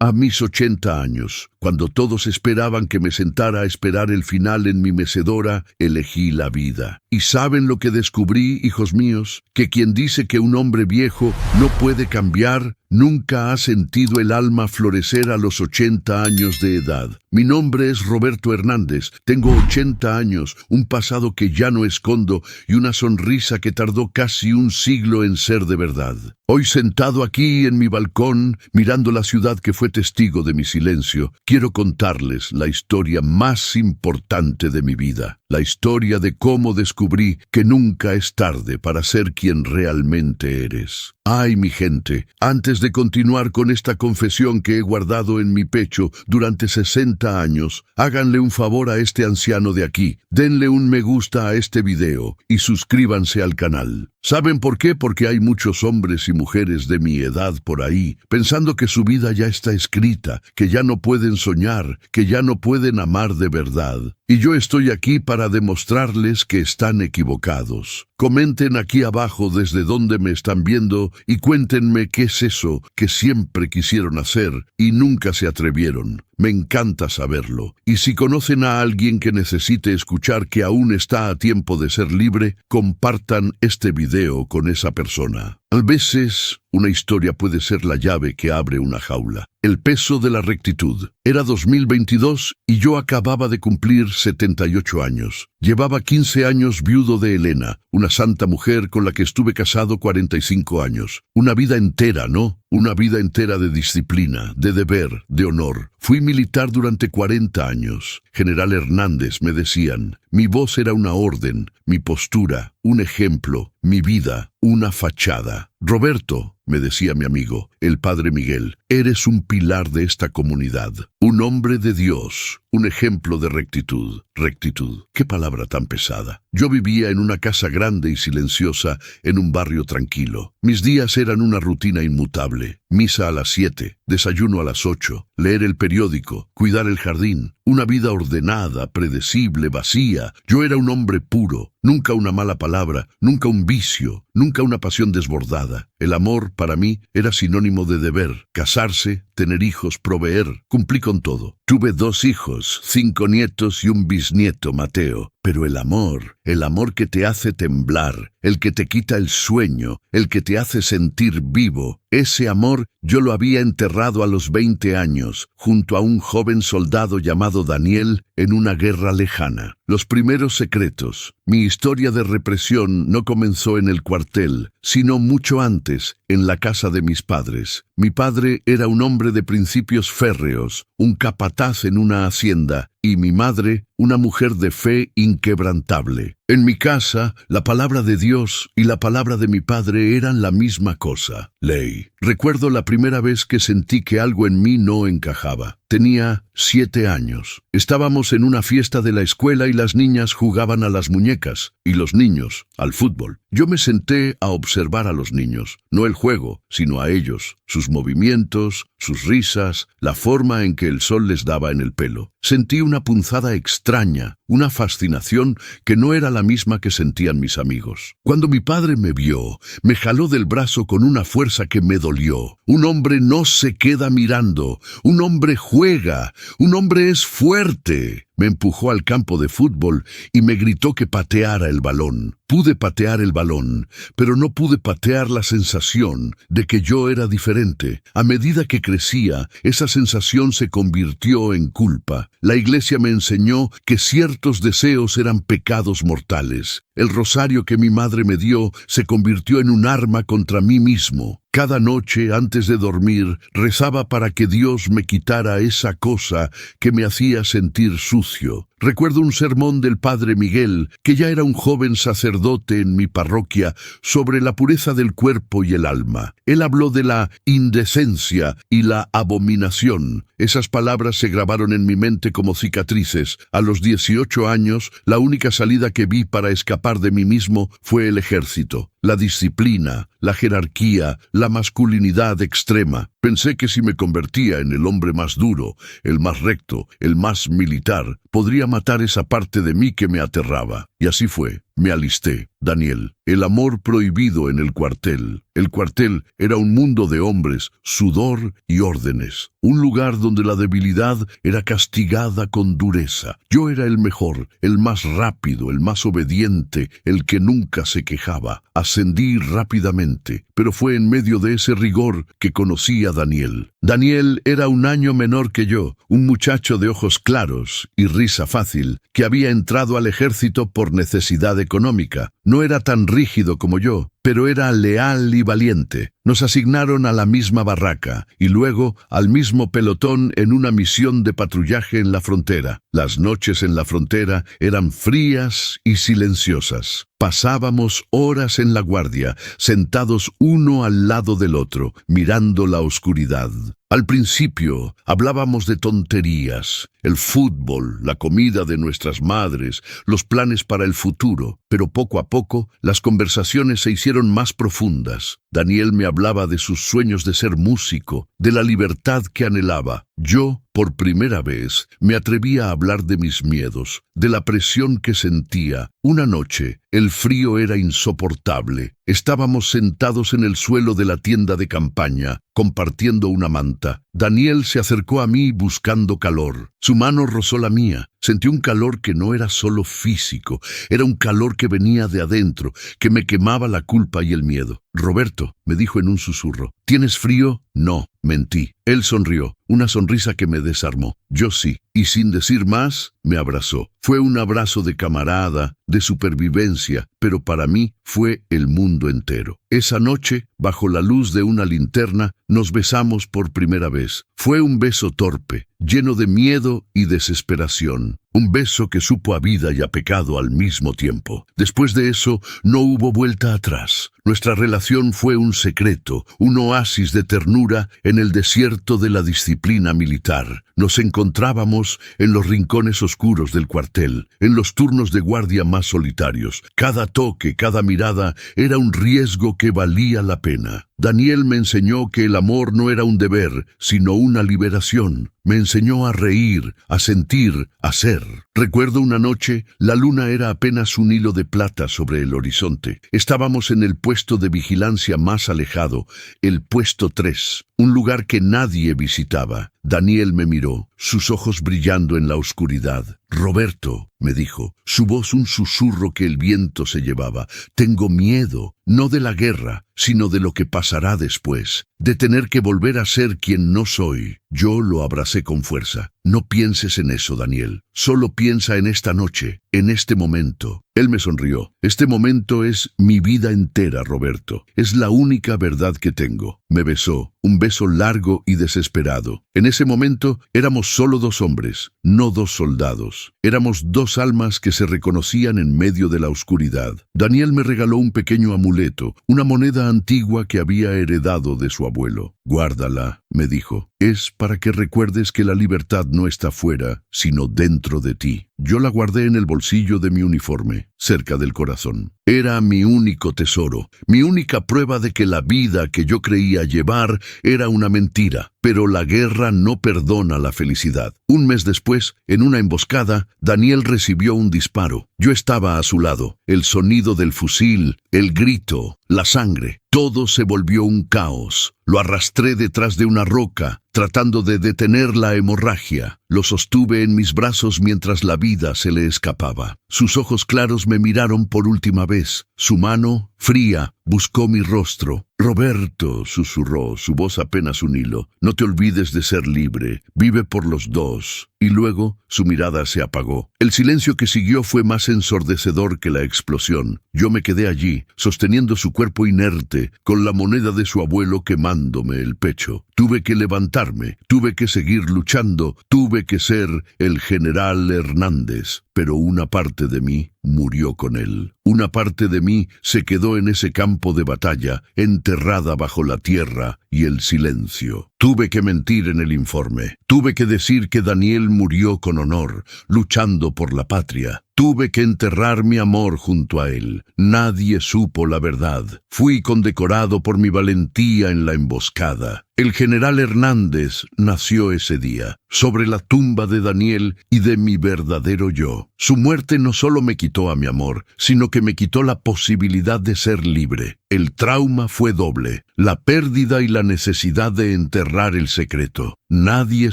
A mis 80 años, cuando todos esperaban que me sentara a esperar el final en mi mecedora, elegí la vida. ¿Y saben lo que descubrí, hijos míos? Que quien dice que un hombre viejo no puede cambiar, nunca ha sentido el alma florecer a los 80 años de edad. Mi nombre es Roberto Hernández, tengo 80 años, un pasado que ya no escondo y una sonrisa que tardó casi un siglo en ser de verdad. Hoy sentado aquí en mi balcón, mirando la ciudad que fue testigo de mi silencio, quiero contarles la historia más importante de mi vida. La historia de cómo descubrí que nunca es tarde para ser quien realmente eres. Ay, mi gente, antes de continuar con esta confesión que he guardado en mi pecho durante 60 años, háganle un favor a este anciano de aquí, denle un me gusta a este video y suscríbanse al canal. ¿Saben por qué? Porque hay muchos hombres y mujeres de mi edad por ahí, pensando que su vida ya está escrita, que ya no pueden soñar, que ya no pueden amar de verdad. Y yo estoy aquí para demostrarles que están equivocados. Comenten aquí abajo desde dónde me están viendo y cuéntenme qué es eso que siempre quisieron hacer y nunca se atrevieron. Me encanta saberlo. Y si conocen a alguien que necesite escuchar que aún está a tiempo de ser libre, compartan este video con esa persona. A veces, una historia puede ser la llave que abre una jaula. El peso de la rectitud. Era 2022 y yo acababa de cumplir 78 años. Llevaba 15 años viudo de Elena, una santa mujer con la que estuve casado 45 años. Una vida entera, ¿no? Una vida entera de disciplina, de deber, de honor. Fui militar durante 40 años. General Hernández, me decían. Mi voz era una orden, mi postura, un ejemplo, mi vida, una fachada. Roberto, me decía mi amigo, el padre Miguel, eres un pilar de esta comunidad, un hombre de Dios, un ejemplo de rectitud. Rectitud, qué palabra tan pesada. Yo vivía en una casa grande y silenciosa, en un barrio tranquilo. Mis días eran una rutina inmutable. Misa a las 7, desayuno a las 8, leer el periódico, cuidar el jardín. Una vida ordenada, predecible, vacía. Yo era un hombre puro, nunca una mala palabra, nunca un vicio, nunca una pasión desbordada. El amor, para mí, era sinónimo de deber. Casarse, tener hijos, proveer. Cumplí con todo. Tuve 2 hijos, 5 nietos y un bisnieto, Mateo. Pero el amor que te hace temblar, el que te quita el sueño, el que te hace sentir vivo, ese amor yo lo había enterrado a los 20 años, junto a un joven soldado llamado Daniel en una guerra lejana. Los primeros secretos. Mi historia de represión no comenzó en el cuartel, sino mucho antes, en la casa de mis padres. Mi padre era un hombre de principios férreos, un capataz en una hacienda, y mi madre, una mujer de fe inquebrantable. En mi casa, la palabra de Dios y la palabra de mi padre eran la misma cosa, ley. Recuerdo la primera vez que sentí que algo en mí no encajaba. Tenía 7 años. Estábamos en una fiesta de la escuela y las niñas jugaban a las muñecas y los niños al fútbol. Yo me senté a observar a los niños, no el juego, sino a ellos, sus movimientos, sus risas, la forma en que el sol les daba en el pelo. Sentí una punzada extraña, una fascinación que no era la misma que sentían mis amigos. Cuando mi padre me vio, me jaló del brazo con una fuerza que me dolió. Un hombre no se queda mirando, un hombre juega, un hombre es fuerte. Me empujó al campo de fútbol y me gritó que pateara el balón. Pude patear el balón, pero no pude patear la sensación de que yo era diferente. A medida que crecía, esa sensación se convirtió en culpa. La iglesia me enseñó que ciertos deseos eran pecados mortales. El rosario que mi madre me dio se convirtió en un arma contra mí mismo. Cada noche, antes de dormir, rezaba para que Dios me quitara esa cosa que me hacía sentir sucio. Recuerdo un sermón del padre Miguel, que ya era un joven sacerdote en mi parroquia, sobre la pureza del cuerpo y el alma. Él habló de la indecencia y la abominación. Esas palabras se grabaron en mi mente como cicatrices. A los 18 años, la única salida que vi para escapar de mí mismo fue el ejército. La disciplina, la jerarquía, la masculinidad extrema. Pensé que si me convertía en el hombre más duro, el más recto, el más militar, podría matar esa parte de mí que me aterraba. Y así fue. Me alisté. Daniel, el amor prohibido en el cuartel. El cuartel era un mundo de hombres, sudor y órdenes. Un lugar donde la debilidad era castigada con dureza. Yo era el mejor, el más rápido, el más obediente, el que nunca se quejaba. Ascendí rápidamente, pero fue en medio de ese rigor que conocí a Daniel. Daniel era un año menor que yo, un muchacho de ojos claros y risa fácil, que había entrado al ejército por necesidad económica. No era tan rígido como yo, pero era leal y valiente. Nos asignaron a la misma barraca y luego al mismo pelotón en una misión de patrullaje en la frontera. Las noches en la frontera eran frías y silenciosas. Pasábamos horas en la guardia, sentados uno al lado del otro, mirando la oscuridad. Al principio hablábamos de tonterías, el fútbol, la comida de nuestras madres, los planes para el futuro, pero poco a poco las conversaciones se hicieron más profundas. Daniel me hablaba de sus sueños de ser músico, de la libertad que anhelaba. Yo, por primera vez, me atreví a hablar de mis miedos, de la presión que sentía. Una noche, el frío era insoportable. Estábamos sentados en el suelo de la tienda de campaña, compartiendo una manta. Daniel se acercó a mí buscando calor. Su mano rozó la mía. Sentí un calor que no era solo físico, era un calor que venía de adentro, que me quemaba la culpa y el miedo. Roberto, me dijo en un susurro, ¿tienes frío? No, mentí. Él sonrió, una sonrisa que me desarmó. Yo sí, y sin decir más, me abrazó. Fue un abrazo de camarada, de supervivencia, pero para mí fue el mundo entero. Esa noche, bajo la luz de una linterna, nos besamos por primera vez. Fue un beso torpe, lleno de miedo y desesperación. Un beso que supo a vida y a pecado al mismo tiempo. Después de eso, no hubo vuelta atrás. Nuestra relación fue un secreto, un oasis de ternura en el desierto de la disciplina militar. Nos encontrábamos en los rincones oscuros del cuartel, en los turnos de guardia más solitarios. Cada toque, cada mirada era un riesgo que valía la pena. Daniel me enseñó que el amor no era un deber, sino una liberación. Me enseñó a reír, a sentir, a ser. Recuerdo una noche, la luna era apenas un hilo de plata sobre el horizonte. Estábamos en el puesto de vigilancia más alejado, el puesto 3, un lugar que nadie visitaba. Daniel me miró, sus ojos brillando en la oscuridad. Roberto, me dijo, su voz un susurro que el viento se llevaba. Tengo miedo, no de la guerra, sino de lo que pasará después, de tener que volver a ser quien no soy. Yo lo abracé con fuerza. No pienses en eso, Daniel. Solo piensa en esta noche, en este momento. Él me sonrió. Este momento es mi vida entera, Roberto. Es la única verdad que tengo. Me besó, un beso largo y desesperado. En ese momento éramos solo dos hombres, no dos soldados. Éramos dos almas que se reconocían en medio de la oscuridad. Daniel me regaló un pequeño amuleto, una moneda antigua que había heredado de su abuelo. Guárdala, me dijo. Es para que recuerdes que la libertad no está fuera, sino dentro de ti. Yo la guardé en el bolsillo de mi uniforme, cerca del corazón. Era mi único tesoro, mi única prueba de que la vida que yo creía llevar era una mentira. Pero la guerra no perdona la felicidad. Un mes después, en una emboscada, Daniel recibió un disparo. Yo estaba a su lado. El sonido del fusil, el grito, la sangre, todo se volvió un caos. Lo arrastré detrás de una roca, tratando de detener la hemorragia. Lo sostuve en mis brazos mientras la vida se le escapaba. Sus ojos claros me miraron por última vez. Su mano, fría, buscó mi rostro. Roberto, susurró, su voz apenas un hilo. No te olvides de ser libre. Vive por los dos. Y luego su mirada se apagó. El silencio que siguió fue más ensordecedor que la explosión. Yo me quedé allí, sosteniendo su cuerpo inerte, con la moneda de su abuelo quemándome el pecho. Tuve que levantarme, tuve que seguir luchando, tuve que ser el general Hernández. Pero una parte de mí murió con él. Una parte de mí se quedó en ese campo de batalla, enterrada bajo la tierra y el silencio. Tuve que mentir en el informe. Tuve que decir que Daniel murió con honor, luchando por la patria. Tuve que enterrar mi amor junto a él. Nadie supo la verdad. Fui condecorado por mi valentía en la emboscada. El general Hernández nació ese día. sobre la tumba de Daniel y de mi verdadero yo. Su muerte no solo me quitó a mi amor, sino que me quitó la posibilidad de ser libre. El trauma fue doble, la pérdida y la necesidad de enterrar el secreto. Nadie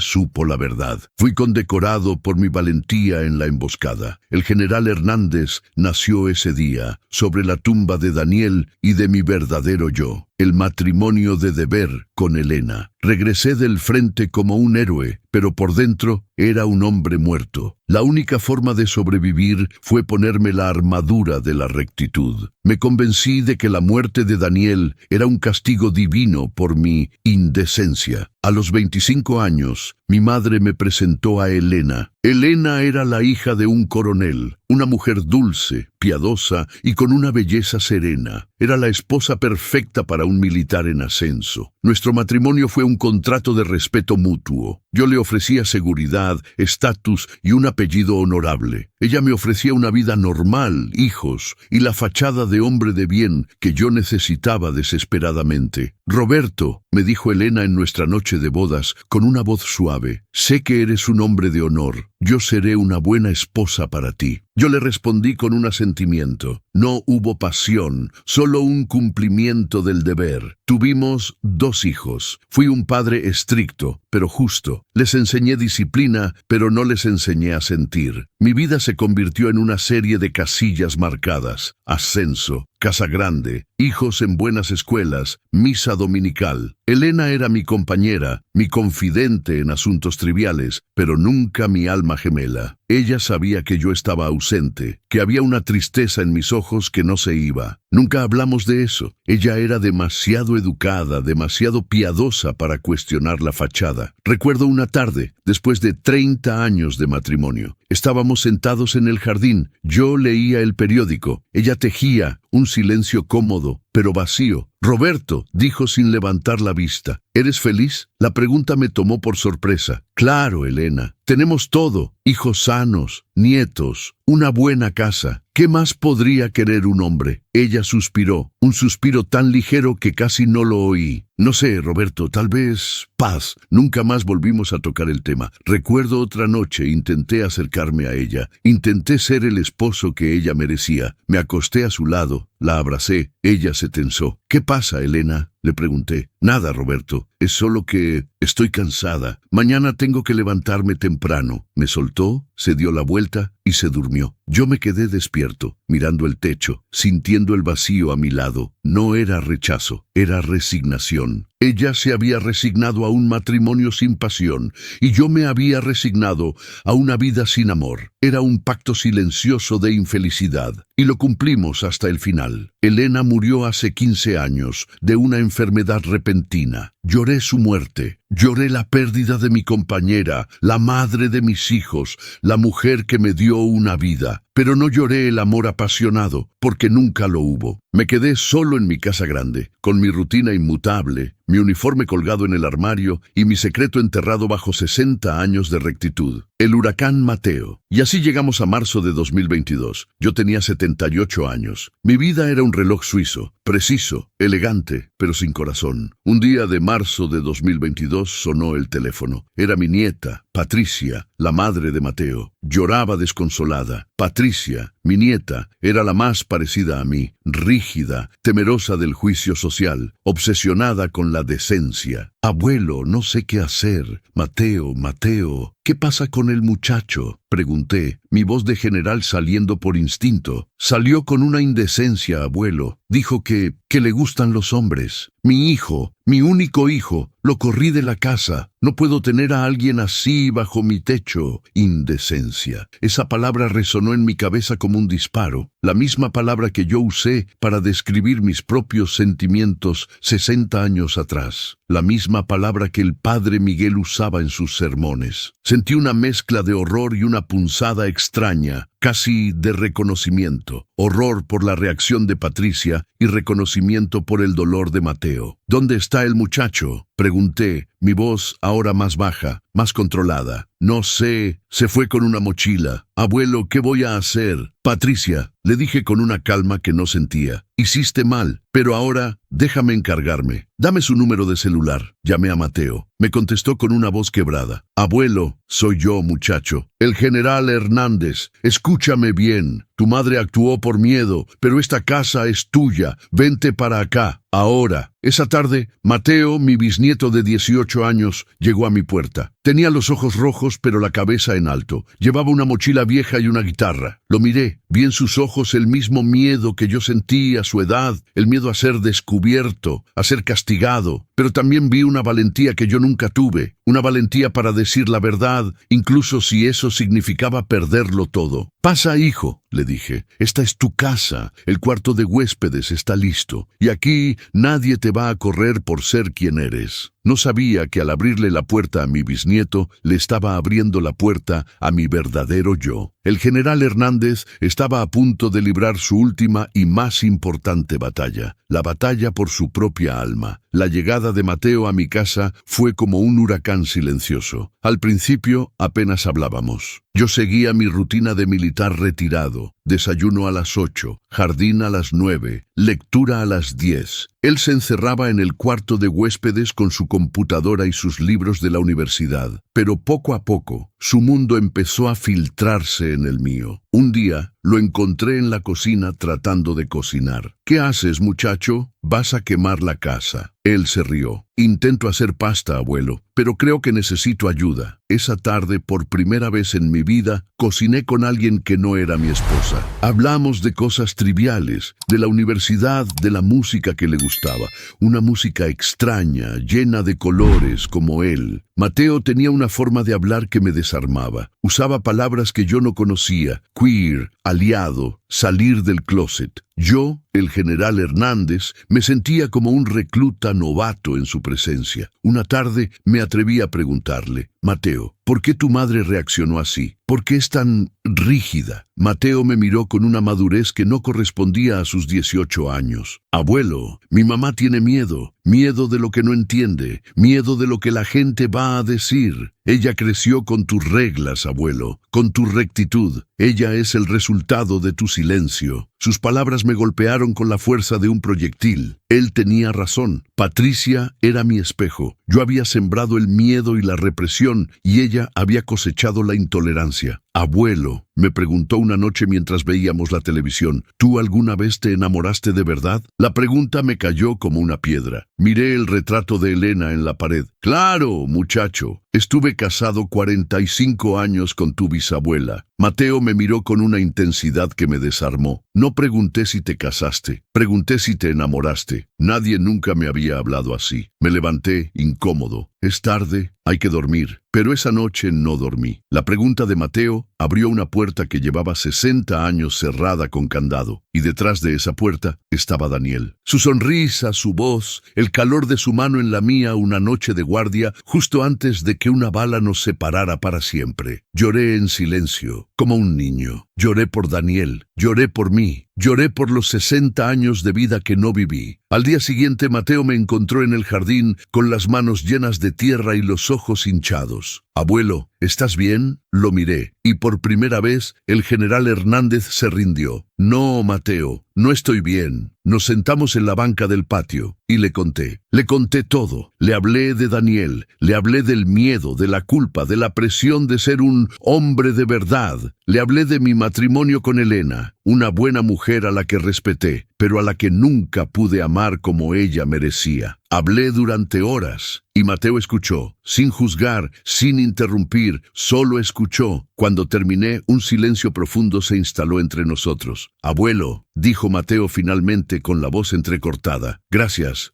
supo la verdad. Fui condecorado por mi valentía en la emboscada. El general Hernández nació ese día, sobre la tumba de Daniel y de mi verdadero yo. El matrimonio de deber con Elena. Regresé del frente como un héroe, pero por dentro era un hombre muerto. La única forma de sobrevivir fue ponerme la armadura de la rectitud. Me convencí de que la muerte de Daniel era un castigo divino por mi indecencia. A los 25 años, mi madre me presentó a Elena. Elena era la hija de un coronel, una mujer dulce, piadosa y con una belleza serena. Era la esposa perfecta para un militar en ascenso. Nuestro matrimonio fue un contrato de respeto mutuo. Yo le ofrecía seguridad, estatus y un apellido honorable. Ella me ofrecía una vida normal, hijos y la fachada de hombre de bien que yo necesitaba desesperadamente. Roberto, me dijo Elena en nuestra noche de bodas, con una voz suave, sé que eres un hombre de honor. Yo seré una buena esposa para ti. Yo le respondí con un asentimiento. No hubo pasión, solo un cumplimiento del deber. Tuvimos 2 hijos. Fui un padre estricto, pero justo. Les enseñé disciplina, pero no les enseñé a sentir. Mi vida se convirtió en una serie de casillas marcadas. Ascenso, casa grande, hijos en buenas escuelas, misa dominical. Elena era mi compañera, mi confidente en asuntos triviales, pero nunca mi alma gemela. Ella sabía que yo estaba ausente, que había una tristeza en mis ojos que no se iba. Nunca hablamos de eso. Ella era demasiado educada, demasiado piadosa para cuestionar la fachada. Recuerdo una tarde, después de 30 años de matrimonio. Estábamos sentados en el jardín. Yo leía el periódico. Ella tejía, un silencio cómodo, pero vacío. Roberto, dijo sin levantar la vista. ¿Eres feliz? La pregunta me tomó por sorpresa. Claro, Elena. Tenemos todo. Hijos sanos, nietos, una buena casa. ¿Qué más podría querer un hombre? Ella suspiró, un suspiro tan ligero que casi no lo oí. No sé, Roberto, tal vez paz. Nunca más volvimos a tocar el tema. Recuerdo otra noche, intenté acercarme a ella. Intenté ser el esposo que ella merecía. Me acosté a su lado, la abracé. Ella se tensó. ¿Qué pasa, Elena?, le pregunté. Nada, Roberto. Es solo que estoy cansada. Mañana tengo que levantarme temprano. Me soltó, se dio la vuelta y se durmió. Yo me quedé despierto, mirando el techo, sintiendo el vacío a mi lado. No era rechazo, era resignación. Ella se había resignado a un matrimonio sin pasión y yo me había resignado a una vida sin amor. Era un pacto silencioso de infelicidad y lo cumplimos hasta el final. Elena murió hace 15 años de una enfermedad repentina. Lloré su muerte, lloré la pérdida de mi compañera, la madre de mis hijos, la mujer que me dio una vida. Pero no lloré el amor apasionado, porque nunca lo hubo. Me quedé solo en mi casa grande, con mi rutina inmutable, mi uniforme colgado en el armario y mi secreto enterrado bajo 60 años de rectitud. El huracán Mateo. Y así llegamos a marzo de 2022. Yo tenía 78 años. Mi vida era un reloj suizo, preciso, elegante, pero sin corazón. Un día de marzo de 2022 sonó el teléfono. Era mi nieta, Patricia, la madre de Mateo. Lloraba desconsolada. Patricia, mi nieta, era la más parecida a mí, rígida, temerosa del juicio social, obsesionada con la decencia. Abuelo, no sé qué hacer. Mateo, Mateo, ¿qué pasa con el muchacho?, pregunté, mi voz de general saliendo por instinto. Salió con una indecencia, abuelo. Dijo que le gustan los hombres. Mi hijo, mi único hijo, lo corrí de la casa. No puedo tener a alguien así bajo mi techo. Indecencia. Esa palabra resonó en mi cabeza como un disparo. La misma palabra que yo usé para describir mis propios sentimientos 60 años atrás. La misma palabra que el padre Miguel usaba en sus sermones. Sentí una mezcla de horror y una punzada extraña, casi de reconocimiento. Horror por la reacción de Patricia y reconocimiento por el dolor de Mateo. ¿Dónde está el muchacho?, pregunté, mi voz ahora más baja, más controlada. No sé, se fue con una mochila. Abuelo, ¿qué voy a hacer? Patricia, le dije con una calma que no sentía. Hiciste mal, pero ahora déjame encargarme. Dame su número de celular. Llamé a Mateo. Me contestó con una voz quebrada. Abuelo, soy yo, muchacho. El general Hernández. Escúchame bien. Tu madre actuó por miedo, pero esta casa es tuya. Vente para acá. Ahora. Esa tarde, Mateo, mi bisnieto de 18 años, llegó a mi puerta. Tenía los ojos rojos, pero la cabeza en alto. Llevaba una mochila vieja y una guitarra. Lo miré. Vi en sus ojos el mismo miedo que yo sentí a su edad, el miedo a ser descubierto, a ser castigado. Pero también vi una valentía que yo nunca tuve, una valentía para decir la verdad, incluso si eso significaba perderlo todo. Pasa, hijo, le dije. Esta es tu casa. El cuarto de huéspedes está listo. Y aquí nadie te va a correr por ser quien eres. No sabía que al abrirle la puerta a mi bisnieto, le estaba abriendo la puerta a mi verdadero yo. El general Hernández estaba a punto de librar su última y más importante batalla, la batalla por su propia alma. La llegada de Mateo a mi casa fue como un huracán silencioso. Al principio apenas hablábamos. Yo seguía mi rutina de militar retirado. Desayuno a las 8, jardín a las 9, lectura a las 10. Él se encerraba en el cuarto de huéspedes con su computadora y sus libros de la universidad. Pero poco a poco, su mundo empezó a filtrarse en el mío. Un día, lo encontré en la cocina tratando de cocinar. ¿Qué haces, muchacho? Vas a quemar la casa. Él se rió. Intento hacer pasta, abuelo, pero creo que necesito ayuda. Esa tarde, por primera vez en mi vida, cociné con alguien que no era mi esposa. Hablamos de cosas triviales, de la universidad, de la música que le gustaba. Una música extraña, llena de colores, como él. Mateo tenía una forma de hablar que me desarmaba. Usaba palabras que yo no conocía: queer, aliado, salir del closet. Yo, el general Hernández, me sentía como un recluta novato en su presencia. Una tarde me atreví a preguntarle: Mateo, ¿por qué tu madre reaccionó así? ¿Por qué es tan rígida? Mateo me miró con una madurez que no correspondía a sus 18 años. Abuelo, mi mamá tiene miedo. Miedo de lo que no entiende, miedo de lo que la gente va a decir. Ella creció con tus reglas, abuelo, con tu rectitud. Ella es el resultado de tu silencio. Sus palabras me golpearon con la fuerza de un proyectil. Él tenía razón. Patricia era mi espejo. Yo había sembrado el miedo y la represión, y ella había cosechado la intolerancia. Abuelo, me preguntó una noche mientras veíamos la televisión, ¿tú alguna vez te enamoraste de verdad? La pregunta me cayó como una piedra. Miré el retrato de Elena en la pared. Claro, muchacho. Estuve casado 45 años con tu bisabuela. Mateo me miró con una intensidad que me desarmó. No pregunté si te casaste, pregunté si te enamoraste. Nadie nunca me había hablado así. Me levanté, incómodo. Es tarde, hay que dormir. Pero esa noche no dormí. La pregunta de Mateo abrió una puerta que llevaba 60 años cerrada con candado, y detrás de esa puerta estaba Daniel. Su sonrisa, su voz, el calor de su mano en la mía una noche de guardia, justo antes de que una bala nos separara para siempre. Lloré en silencio, como un niño. Lloré por Daniel, lloré por mí, lloré por los 60 años de vida que no viví. Al día siguiente, Mateo me encontró en el jardín con las manos llenas de tierra y los ojos hinchados. Abuelo, ¿estás bien? Lo miré, y por primera vez el general Hernández se rindió. No, Mateo, no estoy bien. Nos sentamos en la banca del patio y le conté todo. Le hablé de Daniel, le hablé del miedo, de la culpa, de la presión de ser un hombre de verdad. Le hablé de mi matrimonio con Elena, una buena mujer a la que respeté, pero a la que nunca pude amar como ella merecía. Hablé durante horas y Mateo escuchó, sin juzgar, sin interrumpir, solo escuchó. Cuando terminé, un silencio profundo se instaló entre nosotros. Abuelo, dijo Mateo finalmente con la voz entrecortada. Gracias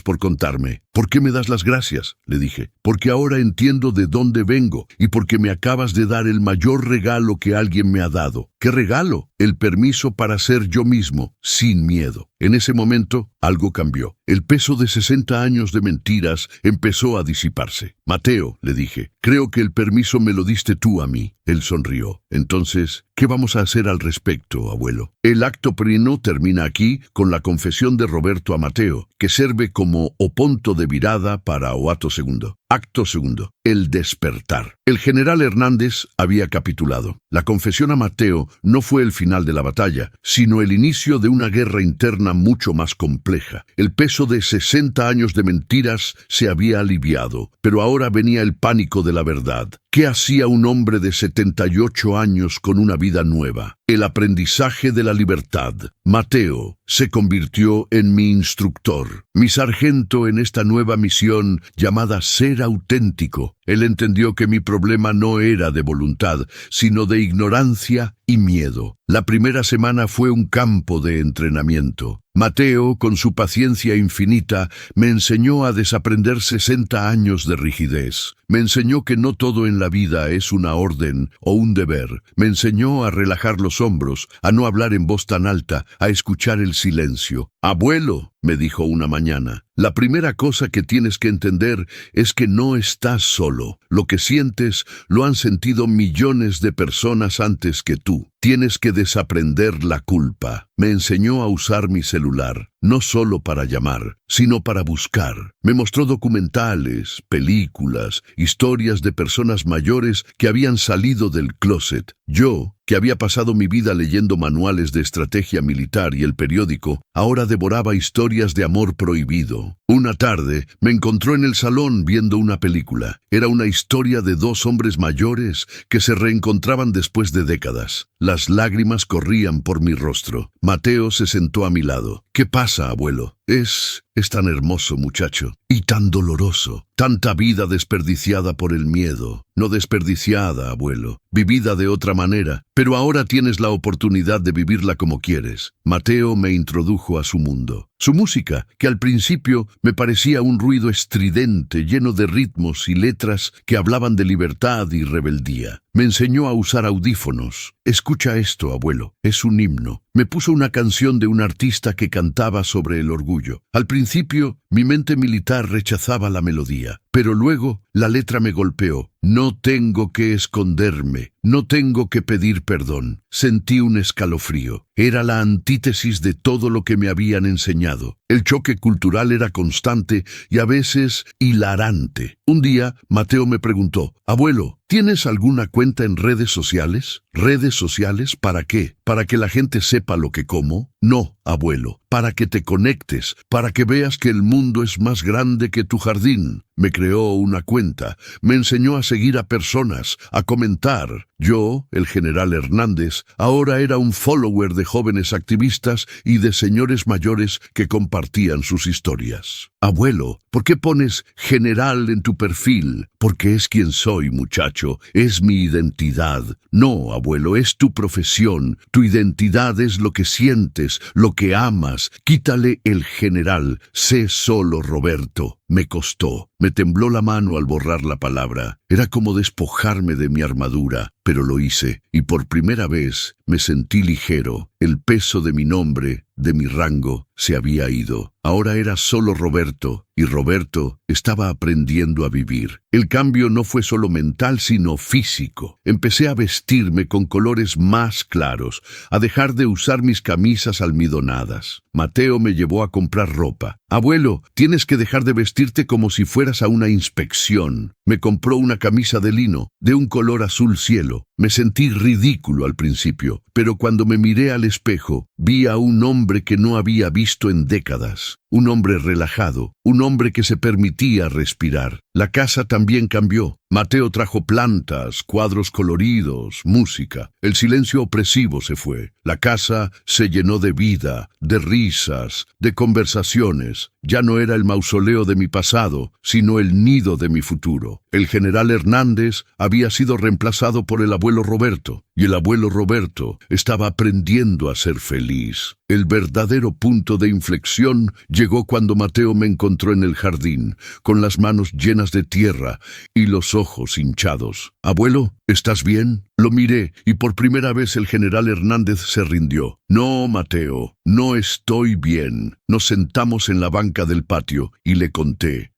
por contarme. ¿Por qué me das las gracias?, le dije. Porque ahora entiendo de dónde vengo y porque me acabas de dar el mayor regalo que alguien me ha dado. ¿Qué regalo? El permiso para ser yo mismo, sin miedo. En ese momento, algo cambió. El peso de 60 años de mentiras empezó a disiparse. Mateo, le dije, creo que el permiso me lo diste tú a mí. Él sonrió. Entonces, ¿qué vamos a hacer al respecto, abuelo? El acto prino termina aquí con la confesión de Roberto a Mateo, que sirve como o punto de virada para o acto segundo. Acto segundo. El despertar. El general Hernández había capitulado. La confesión a Mateo no fue el final de la batalla, sino el inicio de una guerra interna mucho más compleja. El peso de 60 años de mentiras se había aliviado, pero ahora venía el pánico de la verdad. ¿Qué hacía un hombre de 78 años con una vida nueva? El aprendizaje de la libertad. Mateo se convirtió en mi instructor, mi sargento en esta nueva misión llamada ser auténtico. Él entendió que mi problema no era de voluntad, sino de ignorancia y miedo. La primera semana fue un campo de entrenamiento. Mateo, con su paciencia infinita, me enseñó a desaprender 60 años de rigidez. Me enseñó que no todo en la vida es una orden o un deber. Me enseñó a relajar los hombros, a no hablar en voz tan alta, a escuchar el silencio. «Abuelo», me dijo una mañana, «la primera cosa que tienes que entender es que no estás solo. Lo que sientes lo han sentido millones de personas antes que tú. Tienes que desaprender la culpa». Me enseñó a usar mi celular, no solo para llamar, sino para buscar. Me mostró documentales, películas, historias de personas mayores que habían salido del closet. Yo, que había pasado mi vida leyendo manuales de estrategia militar y el periódico, ahora devoraba historias de amor prohibido. Una tarde me encontró en el salón viendo una película. Era una historia de dos hombres mayores que se reencontraban después de décadas. Las lágrimas corrían por mi rostro. Mateo se sentó a mi lado. «¿Qué pasa, abuelo?» Es tan hermoso, muchacho, y tan doloroso. Tanta vida desperdiciada por el miedo. No desperdiciada, abuelo, vivida de otra manera, pero ahora tienes la oportunidad de vivirla como quieres. Mateo me introdujo a su mundo. Su música, que al principio me parecía un ruido estridente, lleno de ritmos y letras que hablaban de libertad y rebeldía. Me enseñó a usar audífonos. «Escucha esto, abuelo, es un himno». Me puso una canción de un artista que cantaba sobre el orgullo. Al principio, mi mente militar rechazaba la melodía, pero luego la letra me golpeó. «No tengo que esconderme, no tengo que pedir perdón». Sentí un escalofrío. Era la antítesis de todo lo que me habían enseñado. El choque cultural era constante y a veces hilarante. Un día, Mateo me preguntó: «Abuelo, ¿tienes alguna cuenta en redes sociales?» «¿Redes sociales? ¿Para qué? ¿Para que la gente sepa lo que como?» «No, abuelo, para que te conectes, para que veas que el mundo es más grande que tu jardín». Me creó una cuenta, me enseñó a seguir a personas, a comentar. Yo, el general Hernández, ahora era un follower de jóvenes activistas y de señores mayores que compartían sus historias. «Abuelo, ¿por qué pones general en tu perfil?» «Porque es quien soy, muchacho, es mi identidad». «No, abuelo, es tu profesión, tu identidad es lo que sientes, lo que amas. Quítale el general, sé solo Roberto». Me costó, me tembló la mano al borrar la palabra. Era como despojarme de mi armadura, pero lo hice, y por primera vez me sentí ligero. El peso de mi nombre, de mi rango, se había ido. Ahora era solo Roberto, y Roberto estaba aprendiendo a vivir. El cambio no fue solo mental, sino físico. Empecé a vestirme con colores más claros, a dejar de usar mis camisas almidonadas. Mateo me llevó a comprar ropa. «Abuelo, tienes que dejar de vestirte como si fueras a una inspección». Me compró una camisa de lino, de un color azul cielo. Me sentí ridículo al principio, pero cuando me miré al espejo, vi a un hombre que no había visto en décadas. Un hombre relajado, un hombre que se permitía respirar. La casa también cambió. Mateo trajo plantas, cuadros coloridos, música. El silencio opresivo se fue. La casa se llenó de vida, de risas, de conversaciones. Ya no era el mausoleo de mi pasado, sino el nido de mi futuro. El general Hernández había sido reemplazado por el abuelo Roberto, y el abuelo Roberto estaba aprendiendo a ser feliz. El verdadero punto de inflexión llegó cuando Mateo me encontró en el jardín, con las manos llenas de tierra y los ojos hinchados. «Abuelo, ¿estás bien? Lo miré y por primera vez el general Hernández se rindió. No, Mateo, no estoy bien. Nos sentamos en la banca del patio y le conté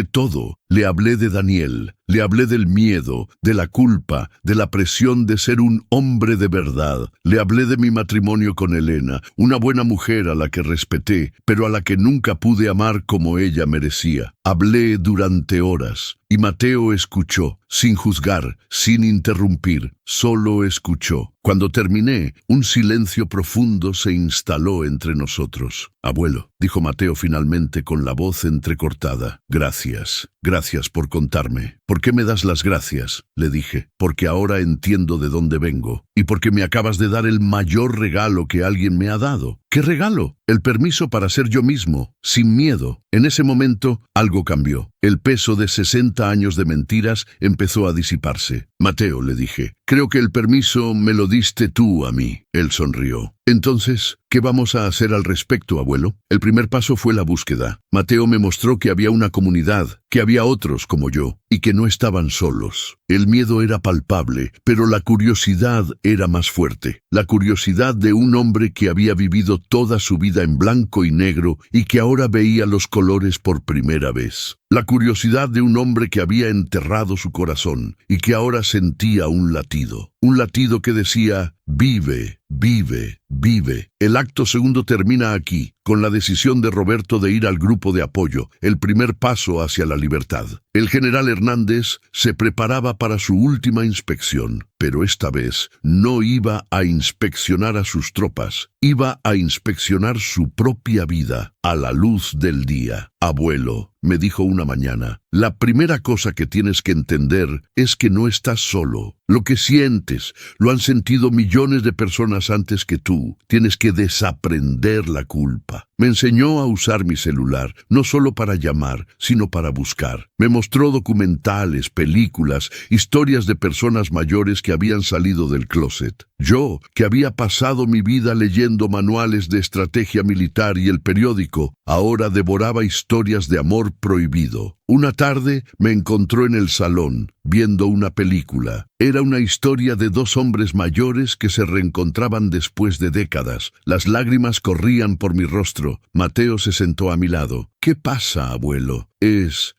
todo. Le hablé de Daniel, le hablé del miedo, de la culpa, de la presión de ser un hombre de verdad. Le hablé de mi matrimonio con Elena, una buena mujer a la que respeté, pero a la que nunca pude amar como ella merecía. Hablé durante horas y Mateo escuchó, sin juzgar, sin interrumpir, solo escuchó. Cuando terminé, un silencio profundo se instaló entre nosotros. Abuelo, dijo Mateo finalmente con la voz entrecortada. Gracias por contarme. ¿Por qué me das las gracias? Le dije. Porque ahora entiendo de dónde vengo y porque me acabas de dar el mayor regalo que alguien me ha dado. ¿Qué regalo? El permiso para ser yo mismo, sin miedo. En ese momento, algo cambió. El peso de 60 años de mentiras empezó a disiparse. Mateo, le dije, creo que el permiso me lo diste tú a mí. Él sonrió. Entonces, ¿qué vamos a hacer al respecto, abuelo? El primer paso fue la búsqueda. Mateo me mostró que había una comunidad, que había otros como yo, y que no estaban solos. El miedo era palpable, pero la curiosidad era más fuerte. La curiosidad de un hombre que había vivido toda su vida en blanco y negro y que ahora veía los colores por primera vez. La curiosidad de un hombre que había enterrado su corazón y que ahora sentía un latido que decía, vive, vive, vive. El acto segundo termina aquí, con la decisión de Roberto de ir al grupo de apoyo, el primer paso hacia la libertad. El general Hernández se preparaba para su última inspección, pero esta vez no iba a inspeccionar a sus tropas, iba a inspeccionar su propia vida a la luz del día. Abuelo, me dijo una mañana, la primera cosa que tienes que entender es que no estás solo. Lo que sientes, lo han sentido millones de personas antes que tú. Tienes que desaprender la culpa. Me enseñó a usar mi celular, no solo para llamar, sino para buscar. Me mostró documentales, películas, historias de personas mayores que habían salido del closet. Yo, que había pasado mi vida leyendo manuales de estrategia militar y el periódico, ahora devoraba historias de amor prohibido. Una tarde me encontró en el salón, viendo una película. Era una historia de dos hombres mayores que se reencontraban después de décadas. Las lágrimas corrían por mi rostro. Mateo se sentó a mi lado. ¿Qué pasa, abuelo?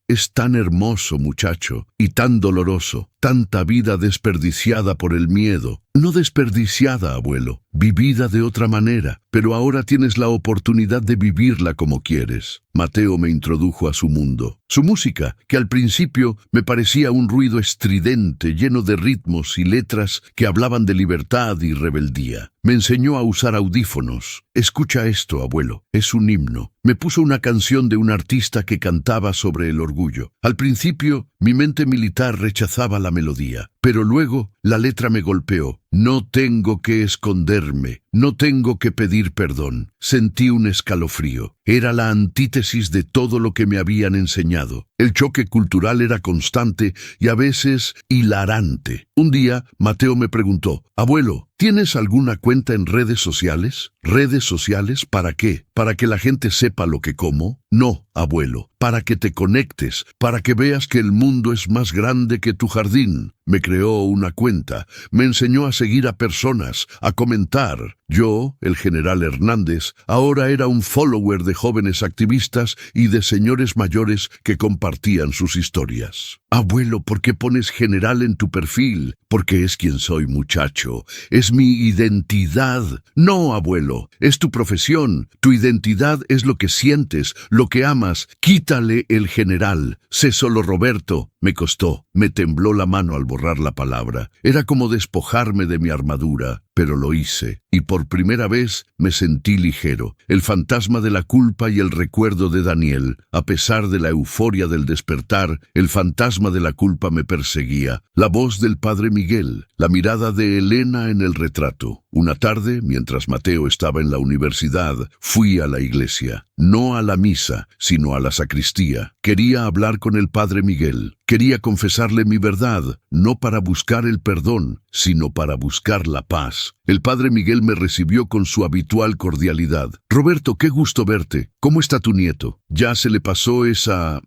Es tan hermoso, muchacho, y tan doloroso. Tanta vida desperdiciada por el miedo. No desperdiciada, abuelo, vivida de otra manera, pero ahora tienes la oportunidad de vivirla como quieres. Mateo me introdujo a su mundo. Su música, que al principio me parecía un ruido estridente, lleno de ritmos y letras que hablaban de libertad y rebeldía. Me enseñó a usar audífonos. Escucha esto, abuelo, es un himno. Me puso una canción de un artista que cantaba sobre el orgullo. Al principio, mi mente militar rechazaba la melodía, pero luego la letra me golpeó. No tengo que esconderme, no tengo que pedir perdón. Sentí un escalofrío. Era la antítesis de todo lo que me habían enseñado. El choque cultural era constante y a veces hilarante. Un día, Mateo me preguntó, abuelo, ¿tienes alguna cuenta en redes sociales? ¿Redes sociales para qué? ¿Para que la gente sepa lo que como? No, abuelo, para que te conectes, para que veas que el mundo es más grande que tu jardín. Me creó una cuenta, me enseñó a seguir a personas, a comentar. Yo, el general Hernández, ahora era un follower de jóvenes activistas y de señores mayores que compartían sus historias. Abuelo, ¿por qué pones general en tu perfil? Porque es quien soy, muchacho. Es mi identidad. No, abuelo, es tu profesión. Tu identidad es lo que sientes, lo que amas. Quítale el general. Sé solo Roberto. Me costó. Me tembló la mano al borrar la palabra. Era como despojarme de mi armadura, pero lo hice. Y por primera vez me sentí ligero. El fantasma de la culpa y el recuerdo de Daniel. A pesar de la euforia del despertar, el fantasma de la culpa me perseguía. La voz del padre Miguel, la mirada de Elena en el retrato. Una tarde, mientras Mateo estaba en la universidad, fui a la iglesia. No a la misa, sino a la sacristía. Quería hablar con el padre Miguel. Quería confesarle mi verdad, no para buscar el perdón, sino para buscar la paz. El padre Miguel me recibió con su habitual cordialidad. Roberto, qué gusto verte. ¿Cómo está tu nieto? Ya se le pasó esa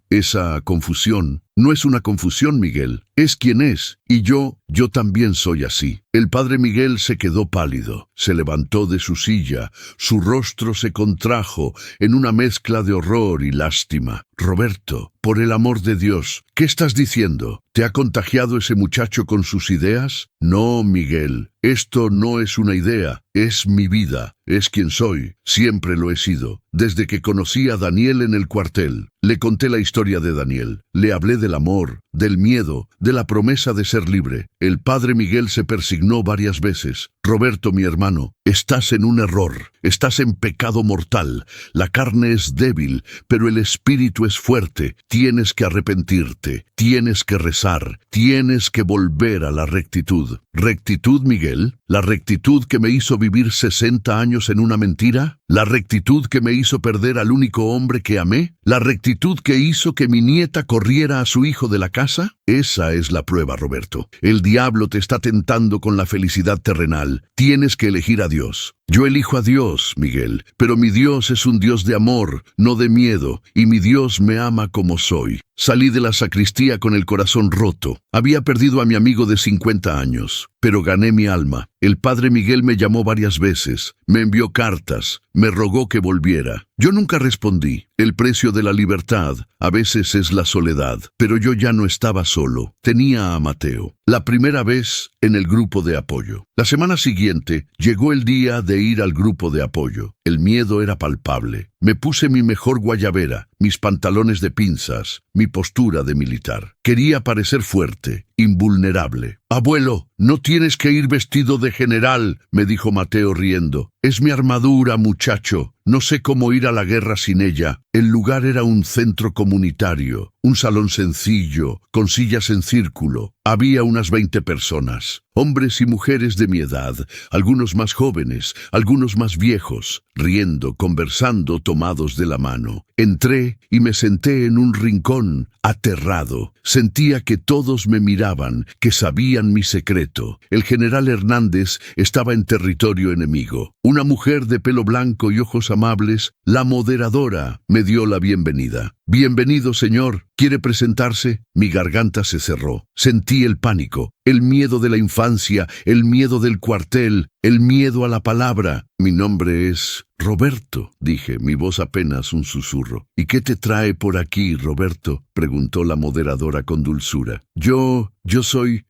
confusión. No es una confusión, Miguel. es quien es, y yo también soy así. El padre Miguel se quedó pálido, se levantó de su silla, su rostro se contrajo en una mezcla de horror y lástima. Roberto, por el amor de Dios, ¿qué estás diciendo? ¿Te ha contagiado ese muchacho con sus ideas? No, Miguel, esto no es una idea, es mi vida, es quien soy, siempre lo he sido. Desde que conocí a Daniel en el cuartel, le conté la historia de Daniel, le hablé del amor, del miedo, de la promesa de ser libre. El padre Miguel se persignó varias veces. Roberto, mi hermano, estás en un error, estás en pecado mortal. La carne es débil, pero el espíritu es fuerte. Tienes que arrepentirte, tienes que rezar, tienes que volver a la rectitud. ¿Rectitud, Miguel? ¿La rectitud que me hizo vivir 60 años en una mentira? ¿La rectitud que me hizo perder al único hombre que amé? ¿La rectitud que hizo que mi nieta corriera a su hijo de la casa? Esa es la prueba, Roberto. El diablo te está tentando con la felicidad terrenal. Tienes que elegir a Dios. Yo elijo a Dios, Miguel, pero mi Dios es un Dios de amor, no de miedo, y mi Dios me ama como soy. Salí de la sacristía con el corazón roto. Había perdido a mi amigo de 50 años, pero gané mi alma. El padre Miguel me llamó varias veces, me envió cartas, me rogó que volviera. Yo nunca respondí. El precio de la libertad a veces es la soledad, pero yo ya no estaba solo. Tenía a Mateo. La primera vez en el grupo de apoyo. La semana siguiente llegó el día de ir al grupo de apoyo. El miedo era palpable. Me puse mi mejor guayabera, mis pantalones de pinzas, mi postura de militar. Quería parecer fuerte, invulnerable. «Abuelo, no tienes que ir vestido de general», me dijo Mateo riendo. «Es mi armadura, muchacho. No sé cómo ir a la guerra sin ella». El lugar era un centro comunitario, un salón sencillo, con sillas en círculo. Había unas 20 personas, hombres y mujeres de mi edad, algunos más jóvenes, algunos más viejos, riendo, conversando, tomados de la mano. Entré y me senté en un rincón, aterrado. Sentía que todos me miraban, que sabían mi secreto. El general Hernández estaba en territorio enemigo. Una mujer de pelo blanco y ojos amables, la moderadora, me dio la bienvenida. «Bienvenido, señor. ¿Quiere presentarse?» Mi garganta se cerró. Sentí el pánico, el miedo de la infancia, el miedo del cuartel, el miedo a la palabra. «Mi nombre es Roberto», dije, mi voz apenas un susurro. «¿Y qué te trae por aquí, Roberto?», preguntó la moderadora con dulzura. Yo soy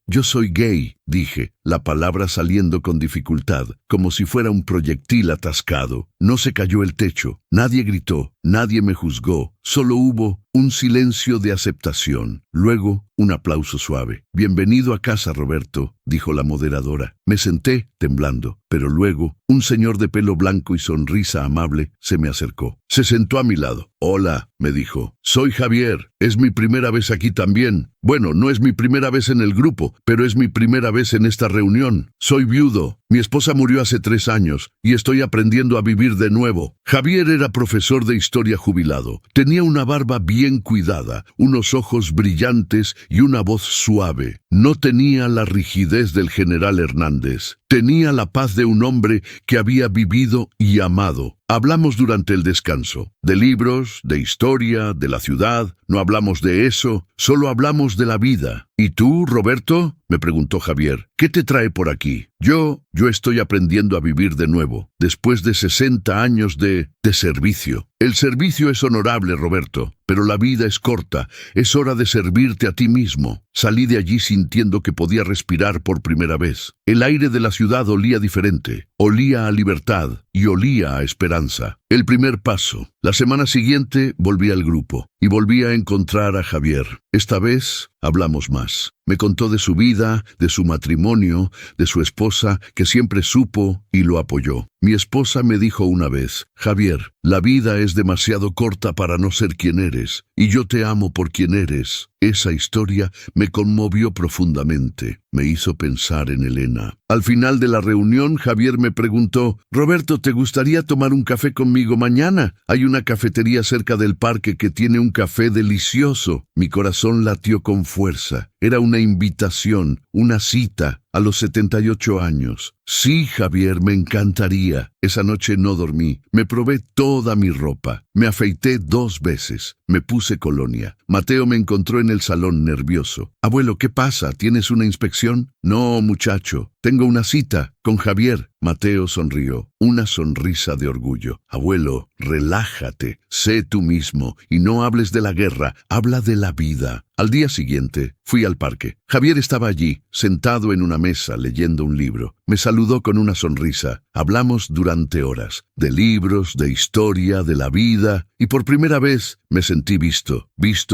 gay», dije, la palabra saliendo con dificultad, como si fuera un proyectil atascado. No se cayó el techo, nadie gritó, nadie me juzgó, solo hubo un silencio de aceptación. Luego, un aplauso suave. «Bienvenido a casa, Roberto», dijo la moderadora. Me senté, temblando, pero luego, un señor de pelo blanco y sonrisa amable se me acercó. Se sentó a mi lado. «Hola», me dijo. «Soy Javier. Es mi primera vez aquí también. Bueno, no es mi primera vez en el grupo, pero es mi primera vez en esta reunión. Soy viudo. Mi esposa murió hace 3 años y estoy aprendiendo a vivir de nuevo». Javier era profesor de historia jubilado. Tenía una barba bien cuidada, unos ojos brillantes y una voz suave. No tenía la rigidez del general Hernández. Tenía la paz de un hombre que había vivido y amado. Hablamos durante el descanso, de libros, de historia, de la ciudad. No hablamos de eso, solo hablamos de la vida. «¿Y tú, Roberto?», me preguntó Javier. «¿Qué te trae por aquí?» Yo estoy aprendiendo a vivir de nuevo, después de 60 años de servicio. El servicio es honorable, Roberto, pero la vida es corta. Es hora de servirte a ti mismo. Salí de allí sintiendo que podía respirar por primera vez. El aire de la ciudad olía diferente, olía a libertad y olía a esperanza. El primer paso. La semana siguiente volví al grupo y volví a encontrar a Javier. Esta vez hablamos más. Me contó de su vida, de su matrimonio, de su esposa, que siempre supo y lo apoyó. Mi esposa me dijo una vez: «Javier, la vida es demasiado corta para no ser quien eres, y yo te amo por quien eres». Esa historia me conmovió profundamente. Me hizo pensar en Elena. Al final de la reunión, Javier me preguntó: «Roberto, ¿te gustaría tomar un café conmigo mañana? Hay una cafetería cerca del parque que tiene un café delicioso». Mi corazón latió con fuerza. Era una invitación, una cita. a los 78 años. Sí, Javier, me encantaría. Esa noche no dormí. Me probé toda mi ropa. Me afeité 2 veces. Me puse colonia. Mateo me encontró en el salón nervioso. Abuelo, ¿qué pasa? ¿Tienes una inspección? No, muchacho. Tengo una cita con Javier. Mateo sonrió, una sonrisa de orgullo. Abuelo, relájate, sé tú mismo y no hables de la guerra, habla de la vida. Al día siguiente, fui al parque. Javier estaba allí, sentado en una mesa, leyendo un libro. Me saludó con una sonrisa. Hablamos durante horas, de libros, de historia, de la vida, y por primera vez me sentí visto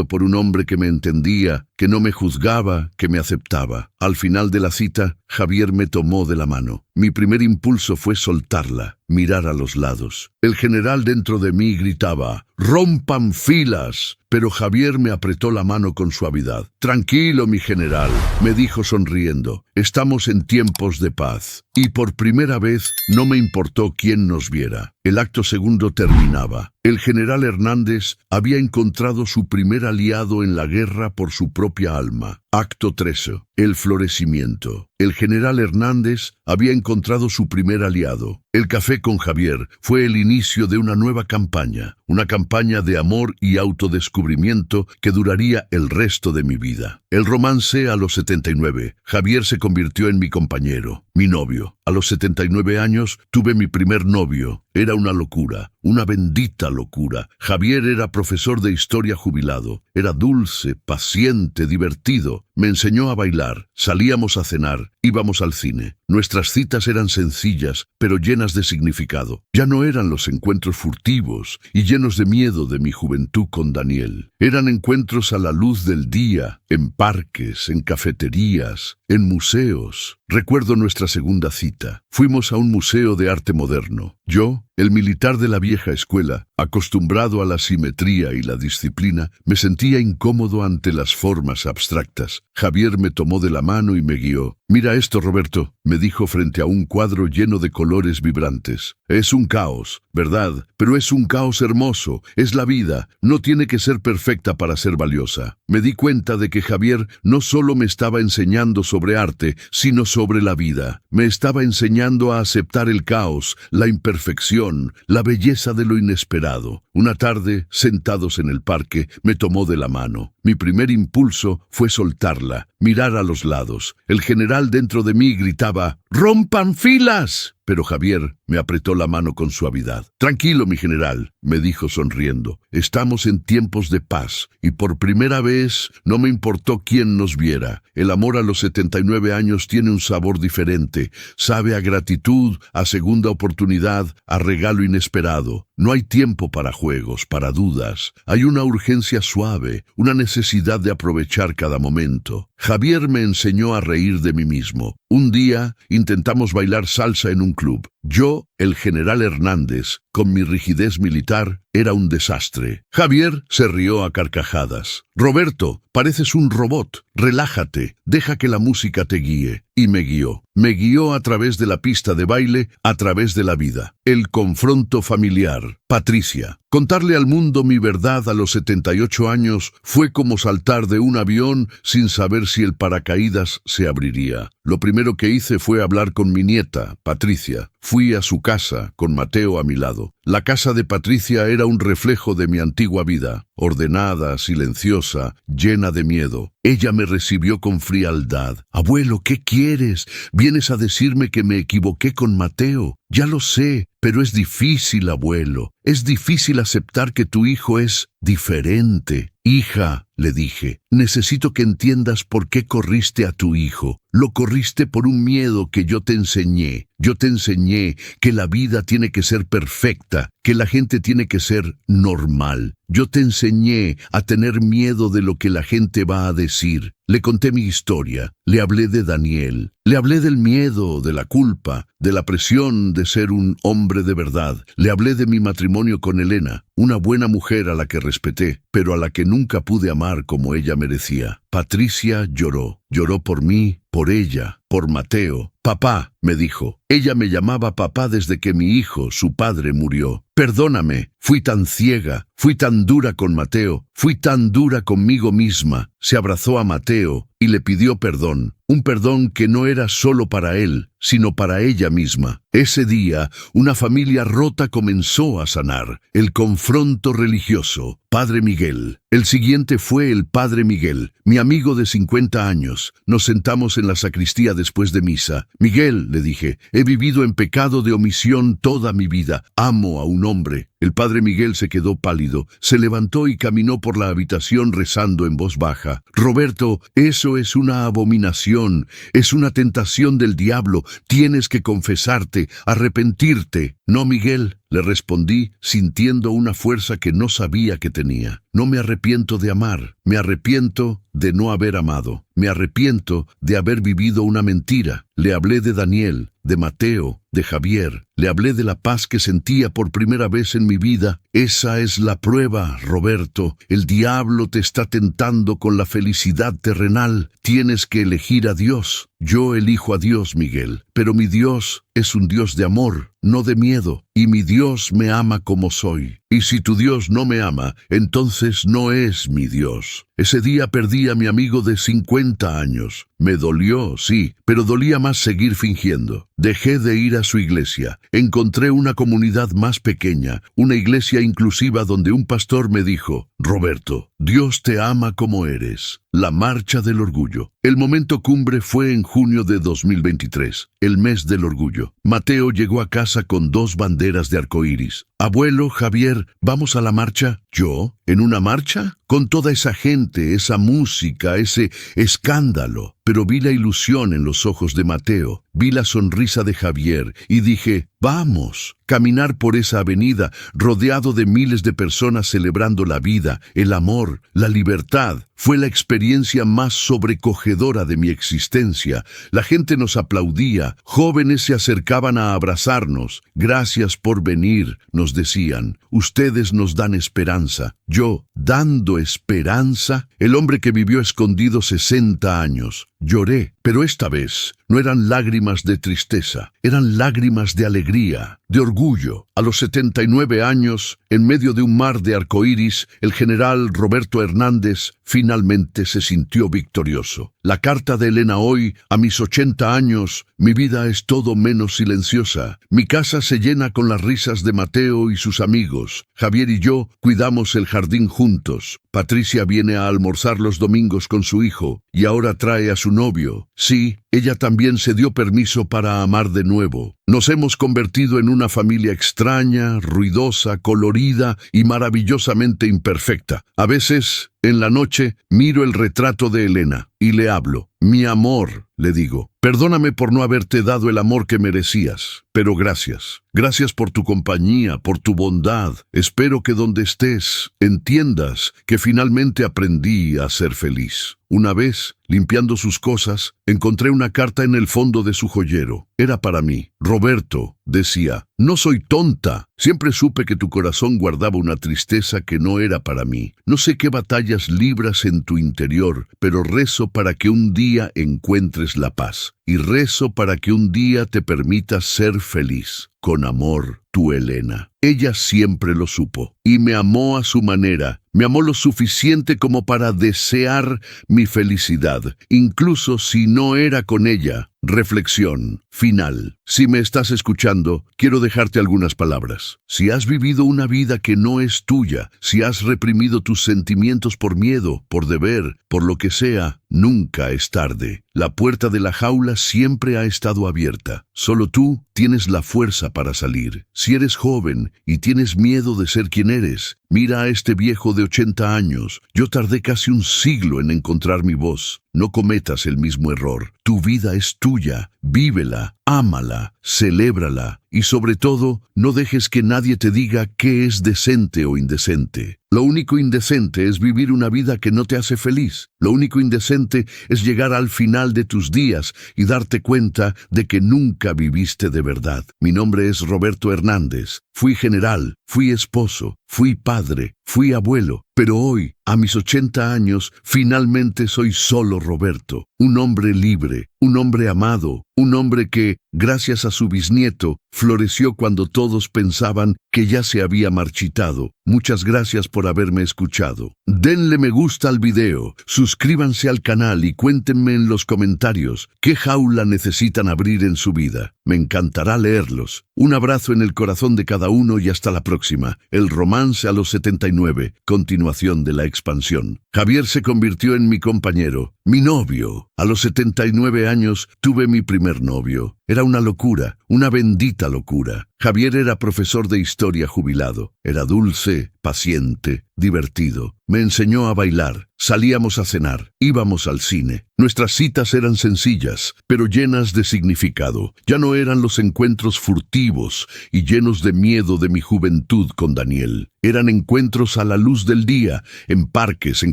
por un hombre que me entendía, que no me juzgaba, que me aceptaba. Al final de la cita, Javier me tomó de la mano. Mi primer impulso fue soltarla, mirar a los lados. El general dentro de mí gritaba, ¡rompan filas! Pero Javier me apretó la mano con suavidad. Tranquilo, mi general, me dijo sonriendo. Estamos en tiempos de paz. Y por primera vez no me importó quién nos viera. El acto segundo terminaba. El general Hernández había encontrado su primer aliado en la guerra por su propia alma. Acto 13. El florecimiento. El general Hernández había encontrado su primer aliado. El café con Javier fue el inicio de una nueva campaña, una campaña de amor y autodescubrimiento que duraría el resto de mi vida. El romance a los 79. Javier se convirtió en mi compañero, mi novio. A los 79 años tuve mi primer novio. Era una locura, una bendita locura. Javier era profesor de historia jubilado. Era dulce, paciente, divertido. Me enseñó a bailar. Salíamos a cenar. Íbamos al cine. Nuestras citas eran sencillas, pero llenas de significado. Ya no eran los encuentros furtivos y llenos de miedo de mi juventud con Daniel. Eran encuentros a la luz del día, en parques, en cafeterías, en museos. Recuerdo nuestra segunda cita. Fuimos a un museo de arte moderno. Yo, el militar de la vieja escuela, acostumbrado a la simetría y la disciplina, me sentía incómodo ante las formas abstractas. Javier me tomó de la mano y me guió. Mira esto, Roberto, me dijo frente a un cuadro lleno de colores vibrantes. Es un caos, ¿verdad? Pero es un caos hermoso. Es la vida. No tiene que ser perfecta para ser valiosa. Me di cuenta de que Javier no solo me estaba enseñando sobre arte, sino sobre la vida. Me estaba enseñando a aceptar el caos, la imperfección, la belleza de lo inesperado. Una tarde, sentados en el parque, me tomó de la mano. Mi primer impulso fue soltarla, mirar a los lados. El general dentro de mí gritaba, ¡rompan filas! Pero Javier me apretó la mano con suavidad. Tranquilo, mi general, me dijo sonriendo. Estamos en tiempos de paz, y por primera vez no me importó quién nos viera. El amor a los 79 años tiene un sabor diferente. Sabe a gratitud, a segunda oportunidad, a regalo inesperado. No hay tiempo para juegos, para dudas. Hay una urgencia suave, una necesidad de aprovechar cada momento. Javier me enseñó a reír de mí mismo. Un día intentamos bailar salsa en un club. Yo, el general Hernández, con mi rigidez militar, era un desastre. Javier se rió a carcajadas. Roberto, pareces un robot. Relájate, deja que la música te guíe. Y me guió. Me guió a través de la pista de baile, a través de la vida. El confronto familiar. Patricia. Contarle al mundo mi verdad a los 78 años fue como saltar de un avión sin saber si el paracaídas se abriría. Lo primero que hice fue hablar con mi nieta, Patricia. Fui a su casa, con Mateo a mi lado. La casa de Patricia era un reflejo de mi antigua vida, ordenada, silenciosa, llena de miedo. Ella me recibió con frialdad. Abuelo, ¿qué quieres? ¿Vienes a decirme que me equivoqué con Mateo? Ya lo sé, pero es difícil, abuelo. Es difícil aceptar que tu hijo es diferente. Hija, le dije, necesito que entiendas por qué corriste a tu hijo. Lo corriste por un miedo que yo te enseñé. Yo te enseñé que la vida tiene que ser perfecta, que la gente tiene que ser normal. Yo te enseñé a tener miedo de lo que la gente va a decir. Le conté mi historia, le hablé de Daniel, le hablé del miedo, de la culpa, de la presión de ser un hombre de verdad. Le hablé de mi matrimonio con Elena, una buena mujer a la que respeté, pero a la que nunca pude amar como ella merecía. Patricia lloró. Lloró por mí, por ella, por Mateo. Papá, me dijo. Ella me llamaba papá desde que mi hijo, su padre, murió. Perdóname, fui tan ciega, fui tan dura con Mateo, fui tan dura conmigo misma. Se abrazó a Mateo, y le pidió perdón. Un perdón que no era solo para él, sino para ella misma. Ese día, una familia rota comenzó a sanar. El confronto religioso. Padre Miguel. El siguiente fue el Padre Miguel, mi amigo de 50 años. Nos sentamos en la sacristía después de misa. Miguel, le dije, he vivido en pecado de omisión toda mi vida. Amo a un hombre. El Padre Miguel se quedó pálido, se levantó y caminó por la habitación rezando en voz baja. Roberto, eso es una abominación, es una tentación del diablo. Tienes que confesarte, arrepentirte. No, Miguel, le respondí, sintiendo una fuerza que no sabía que tenía. No me arrepiento de amar, me arrepiento de no haber amado, me arrepiento de haber vivido una mentira. Le hablé de Daniel, de Mateo, de Javier, le hablé de la paz que sentía por primera vez en mi vida. Esa es la prueba, Roberto. El diablo te está tentando con la felicidad terrenal. Tienes que elegir a Dios. Yo elijo a Dios, Miguel, pero mi Dios es un Dios de amor, no de miedo, y mi Dios me ama como soy. Y si tu Dios no me ama, entonces no es mi Dios. Ese día perdí a mi amigo de 50 años. Me dolió, sí, pero dolía más seguir fingiendo. Dejé de ir a su iglesia. Encontré una comunidad más pequeña, una iglesia inclusiva donde un pastor me dijo, Roberto, Dios te ama como eres. La marcha del orgullo. El momento cumbre fue en junio de 2023, el mes del orgullo. Mateo llegó a casa con 2 banderas de arcoíris. Abuelo, Javier, ¿vamos a la marcha? ¿Yo? ¿En una marcha? Con toda esa gente, esa música, ese escándalo. Pero vi la ilusión en los ojos de Mateo, vi la sonrisa de Javier y dije, vamos, caminar por esa avenida rodeado de miles de personas celebrando la vida, el amor, la libertad. Fue la experiencia más sobrecogedora de mi existencia. La gente nos aplaudía, jóvenes se acercaban a abrazarnos. Gracias por venir, nos decían. Ustedes nos dan esperanza. Yo, dando esperanza, el hombre que vivió escondido 60 años. Lloré, pero esta vez no eran lágrimas de tristeza, eran lágrimas de alegría, de orgullo. A los 79 años, en medio de un mar de arcoíris, el general Roberto Hernández finalmente se sintió victorioso. La carta de Elena hoy, a mis 80 años, mi vida es todo menos silenciosa. Mi casa se llena con las risas de Mateo y sus amigos. Javier y yo cuidamos el jardín juntos. Patricia viene a almorzar los domingos con su hijo y ahora trae a su novio. Sí, ella también se dio permiso para amar de nuevo. Nos hemos convertido en una familia extraña, ruidosa, colorida y maravillosamente imperfecta. A veces, en la noche, miro el retrato de Elena y le hablo. Mi amor, le digo, perdóname por no haberte dado el amor que merecías, pero gracias. Gracias por tu compañía, por tu bondad. Espero que donde estés entiendas que finalmente aprendí a ser feliz. Una vez, limpiando sus cosas, encontré una carta en el fondo de su joyero. Era para mí. Roberto, decía, no soy tonta. Siempre supe que tu corazón guardaba una tristeza que no era para mí. No sé qué batallas libras en tu interior, pero rezo para que un día encuentres la paz. Y rezo para que un día te permitas ser feliz. Con amor, tu Elena. Ella siempre lo supo y me amó a su manera. Me amó lo suficiente como para desear mi felicidad, incluso si no era con ella. Reflexión final. Si me estás escuchando, quiero dejarte algunas palabras. Si has vivido una vida que no es tuya, si has reprimido tus sentimientos por miedo, por deber, por lo que sea, nunca es tarde. La puerta de la jaula siempre ha estado abierta. Solo tú tienes la fuerza para salir. Si eres joven y tienes miedo de ser quien eres, mira a este viejo de 80 años. Yo tardé casi un siglo en encontrar mi voz. No cometas el mismo error. Tu vida es tuya. Vívela, ámala, celébrala y sobre todo, no dejes que nadie te diga qué es decente o indecente. Lo único indecente es vivir una vida que no te hace feliz. Lo único indecente es llegar al final de tus días y darte cuenta de que nunca viviste de verdad. Mi nombre es Roberto Hernández. Fui general, fui esposo, fui padre, fui abuelo, pero hoy, a mis 80 años, finalmente soy solo Roberto, un hombre libre, un hombre amado, un hombre que, gracias a su bisnieto, floreció cuando todos pensaban que ya se había marchitado. Muchas gracias por haberme escuchado. Denle me gusta al video, suscríbanse al canal y cuéntenme en los comentarios qué jaula necesitan abrir en su vida. Me encantará leerlos. Un abrazo en el corazón de cada uno y hasta la próxima. El romance a los 79, continuación de la expansión. Javier se convirtió en mi compañero, mi novio. A los 79 años tuve mi primer novio. Era una locura, una bendita locura. Javier era profesor de historia jubilado. Era dulce, paciente, divertido. Me enseñó a bailar. Salíamos a cenar. Íbamos al cine. Nuestras citas eran sencillas, pero llenas de significado. Ya no eran los encuentros furtivos y llenos de miedo de mi juventud con Daniel. Eran encuentros a la luz del día, en parques, en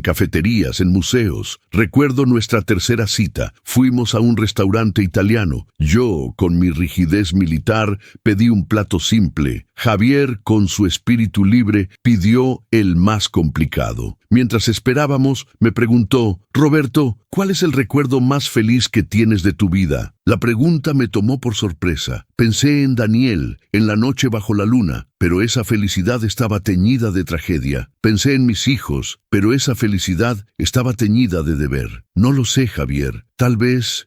cafeterías, en museos. Recuerdo nuestra tercera cita. Fuimos a un restaurante italiano. Yo, con mi rigidez militar, pedí un plato simple. Javier, con su espíritu libre, pidió el más complicado. Mientras esperábamos, me preguntó: Roberto, ¿cuál es el recuerdo más feliz que tienes de tu vida? La pregunta me tomó por sorpresa. Pensé en Daniel, en la noche bajo la luna, pero esa felicidad estaba teñida de tragedia. Pensé en mis hijos, pero esa felicidad estaba teñida de deber. No lo sé, Javier. Tal vez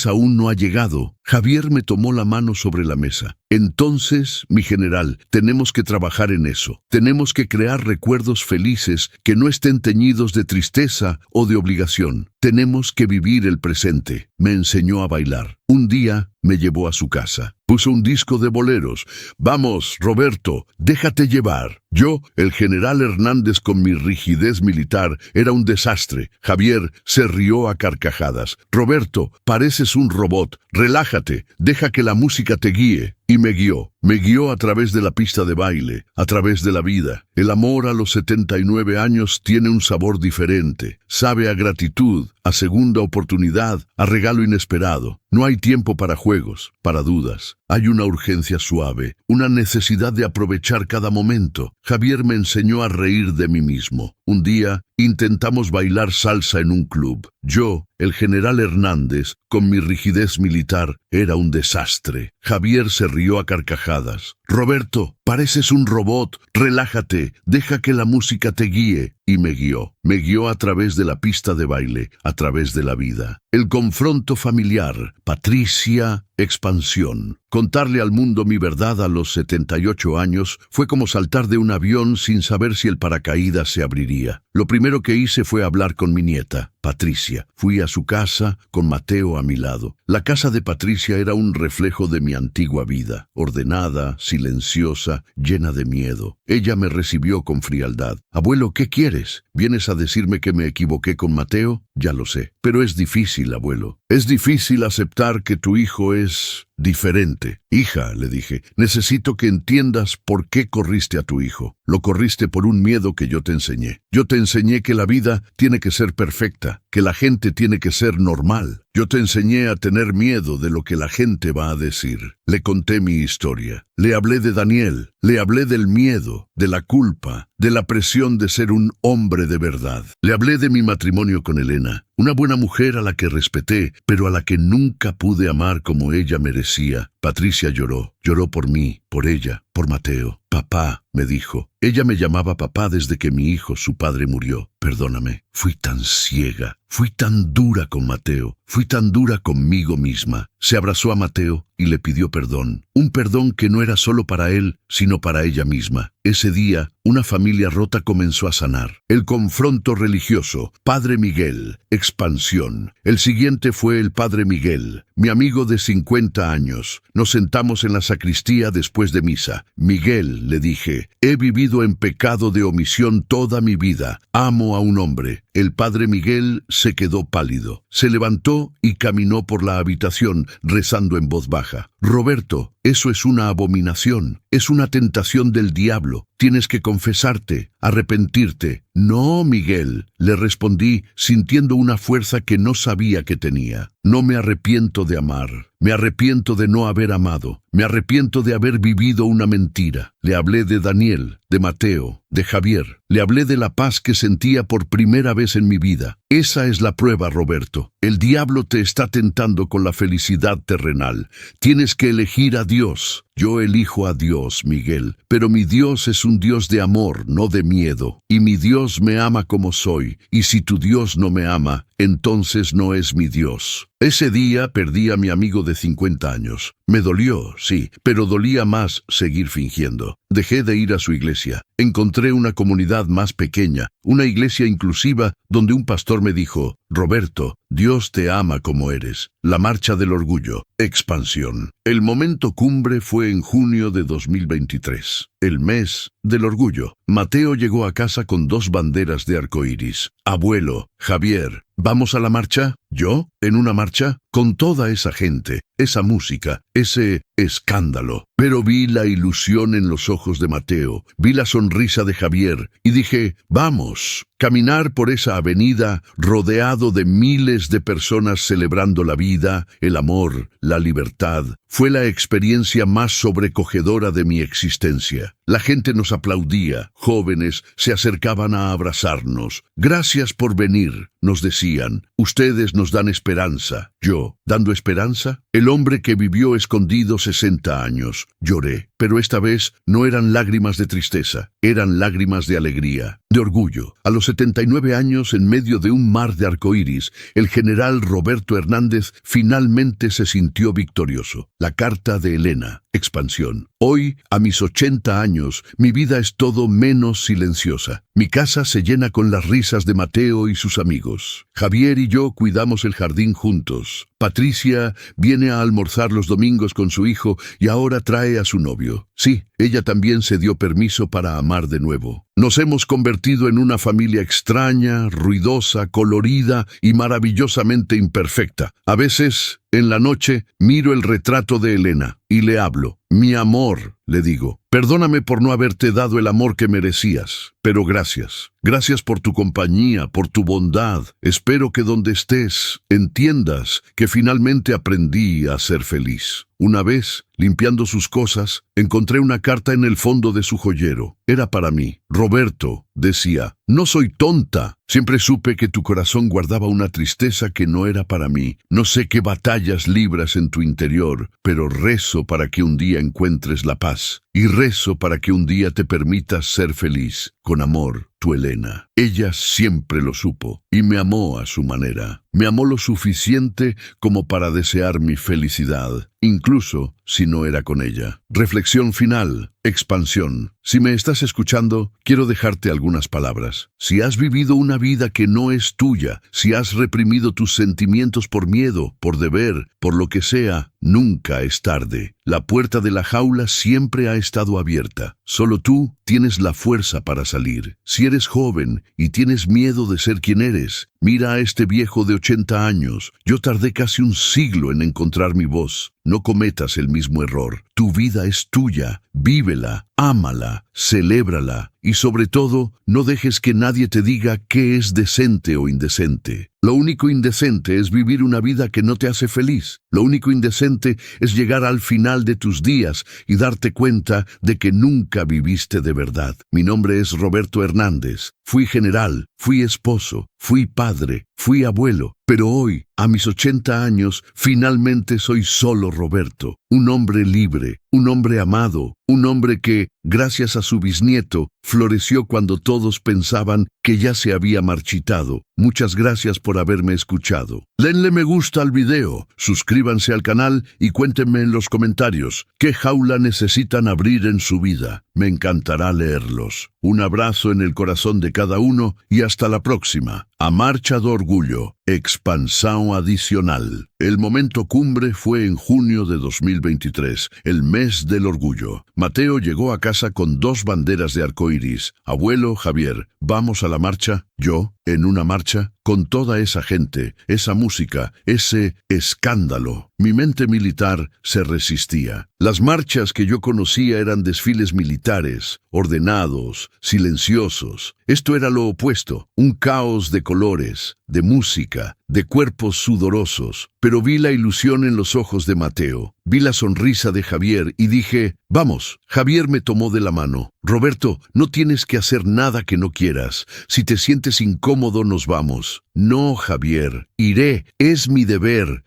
aún no ha llegado. Javier me tomó la mano sobre la mesa. Entonces, mi general, tenemos que trabajar en eso. Tenemos que crear recuerdos felices que no estén teñidos de tristeza o de obligación. Tenemos que vivir el presente. Me enseñó a bailar. Un día me llevó a su casa. Puso un disco de boleros. Vamos, Roberto, déjate llevar. Yo, el general Hernández con mi rigidez militar, era un desastre. Javier se rió a carcajadas. Roberto, pareces un robot. Relájate, deja que la música te guíe. Y me guió a través de la pista de baile, a través de la vida. El amor a los 79 años tiene un sabor diferente. Sabe a gratitud, a segunda oportunidad, a regalo inesperado. No hay tiempo para juegos, para dudas. Hay una urgencia suave, una necesidad de aprovechar cada momento. Javier me enseñó a reír de mí mismo. Un día intentamos bailar salsa en un club. Yo, el general Hernández, con mi rigidez militar, era un desastre. Javier se rió a carcajadas. Roberto, pareces un robot. Relájate, deja que la música te guíe. Y me guió. Me guió a través de la pista de baile, a través de la vida. El confronto familiar. Patricia, expansión. Contarle al mundo mi verdad a los 78 años fue como saltar de un avión sin saber si el paracaídas se abriría. Lo primero que hice fue hablar con mi nieta, Patricia. Fui a su casa, con Mateo a mi lado. La casa de Patricia era un reflejo de mi antigua vida, ordenada, silenciosa, llena de miedo. Ella me recibió con frialdad. Abuelo, ¿qué quieres? ¿Vienes a decirme que me equivoqué con Mateo? Ya lo sé, pero es difícil, abuelo. Es difícil aceptar que tu hijo es diferente. Hija, le dije, necesito que entiendas por qué corriste a tu hijo. Lo corriste por un miedo que yo te enseñé. Yo te enseñé que la vida tiene que ser perfecta, que la gente tiene que ser normal. Yo te enseñé a tener miedo de lo que la gente va a decir. Le conté mi historia. Le hablé de Daniel. Le hablé del miedo, de la culpa, de la presión de ser un hombre de verdad. Le hablé de mi matrimonio con Elena, una buena mujer a la que respeté, pero a la que nunca pude amar como ella merecía. Patricia lloró por mí, por ella, por Mateo. Papá, me dijo. Ella me llamaba papá desde que mi hijo, su padre, murió. Perdóname, fui tan ciega, fui tan dura con Mateo, fui tan dura conmigo misma. Se abrazó a Mateo y le pidió perdón. Un perdón que no era solo para él, sino para ella misma. Ese día, una familia rota comenzó a sanar. El confronto religioso, Padre Miguel, expansión. El siguiente fue el Padre Miguel, mi amigo de 50 años. Nos sentamos en la sacristía después de misa. Miguel, le dije, he vivido en pecado de omisión toda mi vida. Amo a un hombre. El Padre Miguel se quedó pálido. Se levantó y caminó por la habitación, rezando en voz baja. Roberto, eso es una abominación, es una tentación del diablo. Tienes que confesarte, arrepentirte. No, Miguel, le respondí, sintiendo una fuerza que no sabía que tenía. No me arrepiento de amar. Me arrepiento de no haber amado. Me arrepiento de haber vivido una mentira. Le hablé de Daniel, de Mateo, de Javier. Le hablé de la paz que sentía por primera vez en mi vida. Esa es la prueba, Roberto. El diablo te está tentando con la felicidad terrenal. Tienes que elegir a Dios. Yo elijo a Dios, Miguel, pero mi Dios es un Dios de amor, no de miedo. Y mi Dios me ama como soy, y si tu Dios no me ama, entonces no es mi Dios. Ese día perdí a mi amigo de 50 años. Me dolió, sí, pero dolía más seguir fingiendo. Dejé de ir a su iglesia. Encontré una comunidad más pequeña, una iglesia inclusiva, donde un pastor me dijo: Roberto, Dios te ama como eres. La marcha del orgullo. Expansión. El momento cumbre fue en junio de 2023, el mes del orgullo. Mateo llegó a casa con 2 banderas de arcoíris. Abuelo, Javier, ¿vamos a la marcha? ¿Yo? ¿En una marcha? Con toda esa gente, esa música, ese escándalo. Pero vi la ilusión en los ojos de Mateo, vi la sonrisa de Javier y dije: vamos. Caminar por esa avenida rodeado de miles de personas celebrando la vida, el amor, la libertad, fue la experiencia más sobrecogedora de mi existencia. La gente nos aplaudía, jóvenes se acercaban a abrazarnos. Gracias por venir, nos decían. Ustedes nos dan esperanza. Yo, ¿dando esperanza? El hombre que vivió escondido 60 años. Lloré, pero esta vez no eran lágrimas de tristeza, eran lágrimas de alegría, de orgullo. A los 79 años, en medio de un mar de arcoíris, el general Roberto Hernández finalmente se sintió victorioso. La carta de Elena. Expansión. Hoy, a mis 80 años, mi vida es todo menos silenciosa. Mi casa se llena con las risas de Mateo y sus amigos. Javier y yo cuidamos el jardín juntos. Patricia viene a almorzar los domingos con su hijo y ahora trae a su novio. Sí, ella también se dio permiso para amar de nuevo. Nos hemos convertido en una familia extraña, ruidosa, colorida y maravillosamente imperfecta. A veces, en la noche, miro el retrato de Elena y le hablo. Mi amor, le digo, perdóname por no haberte dado el amor que merecías, pero gracias. Gracias por tu compañía, por tu bondad. Espero que donde estés entiendas que finalmente aprendí a ser feliz. Una vez, limpiando sus cosas, encontré una carta en el fondo de su joyero. Era para mí. Roberto, decía, no soy tonta. Siempre supe que tu corazón guardaba una tristeza que no era para mí. No sé qué batallas libras en tu interior, pero rezo para que un día encuentres la paz. Y rezo para que un día te permitas ser feliz. Con amor, tu Elena. Ella siempre lo supo y me amó a su manera. Me amó lo suficiente como para desear mi felicidad, incluso si no era con ella. Reflexión final. Expansión. Si me estás escuchando, quiero dejarte algunas palabras. Si has vivido una vida que no es tuya, si has reprimido tus sentimientos por miedo, por deber, por lo que sea, nunca es tarde. La puerta de la jaula siempre ha estado abierta. Solo tú tienes la fuerza para salir. Si eres joven y tienes miedo de ser quien eres, mira a este viejo de 80 años. Yo tardé casi un siglo en encontrar mi voz. No cometas el mismo error. Tu vida es tuya. Vívela, ámala, celébrala y sobre todo, no dejes que nadie te diga qué es decente o indecente. Lo único indecente es vivir una vida que no te hace feliz. Lo único indecente es llegar al final de tus días y darte cuenta de que nunca viviste de verdad. Mi nombre es Roberto Hernández. Fui general, fui esposo, fui padre, fui abuelo. Pero hoy, a mis 80 años, finalmente soy solo Roberto. Un hombre libre, un hombre amado, un hombre que, gracias a su bisnieto, floreció cuando todos pensaban que ya se había marchitado. Muchas gracias por haberme escuchado. Denle me gusta al video, suscríbanse al canal y cuéntenme en los comentarios qué jaula necesitan abrir en su vida. Me encantará leerlos. Un abrazo en el corazón de cada uno y hasta la próxima. A marcha do orgullo. Expansión adicional. El momento cumbre fue en junio de 2023, el mes del orgullo. Mateo llegó a casa con 2 banderas de arcoíris. Abuelo, Javier, ¿vamos a la marcha? Yo, en una marcha, con toda esa gente, esa música, ese escándalo. Mi mente militar se resistía. Las marchas que yo conocía eran desfiles militares, ordenados, silenciosos. Esto era lo opuesto, un caos de colores, de música, de cuerpos sudorosos. Pero vi la ilusión en los ojos de Mateo. Vi la sonrisa de Javier y dije, vamos. Javier me tomó de la mano. Roberto, no tienes que hacer nada que no quieras. Si te sientes incómodo, nos vamos. No, Javier, iré. Es mi deber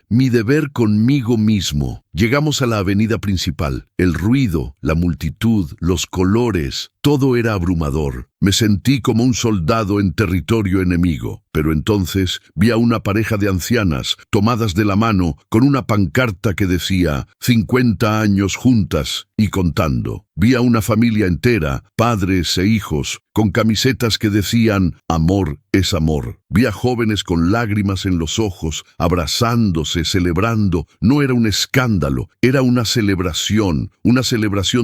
conmigo mismo. Llegamos a la avenida principal. El ruido, la multitud, los colores, todo era abrumador. Me sentí como un soldado en territorio enemigo. Pero entonces vi a una pareja de ancianas tomadas de la mano con una pancarta que decía 50 años juntas y contando. Vi a una familia entera, padres e hijos, con camisetas que decían amor es amor. Vi a jóvenes con lágrimas en los ojos, abrazándose, celebrando. No era un escándalo, era una celebración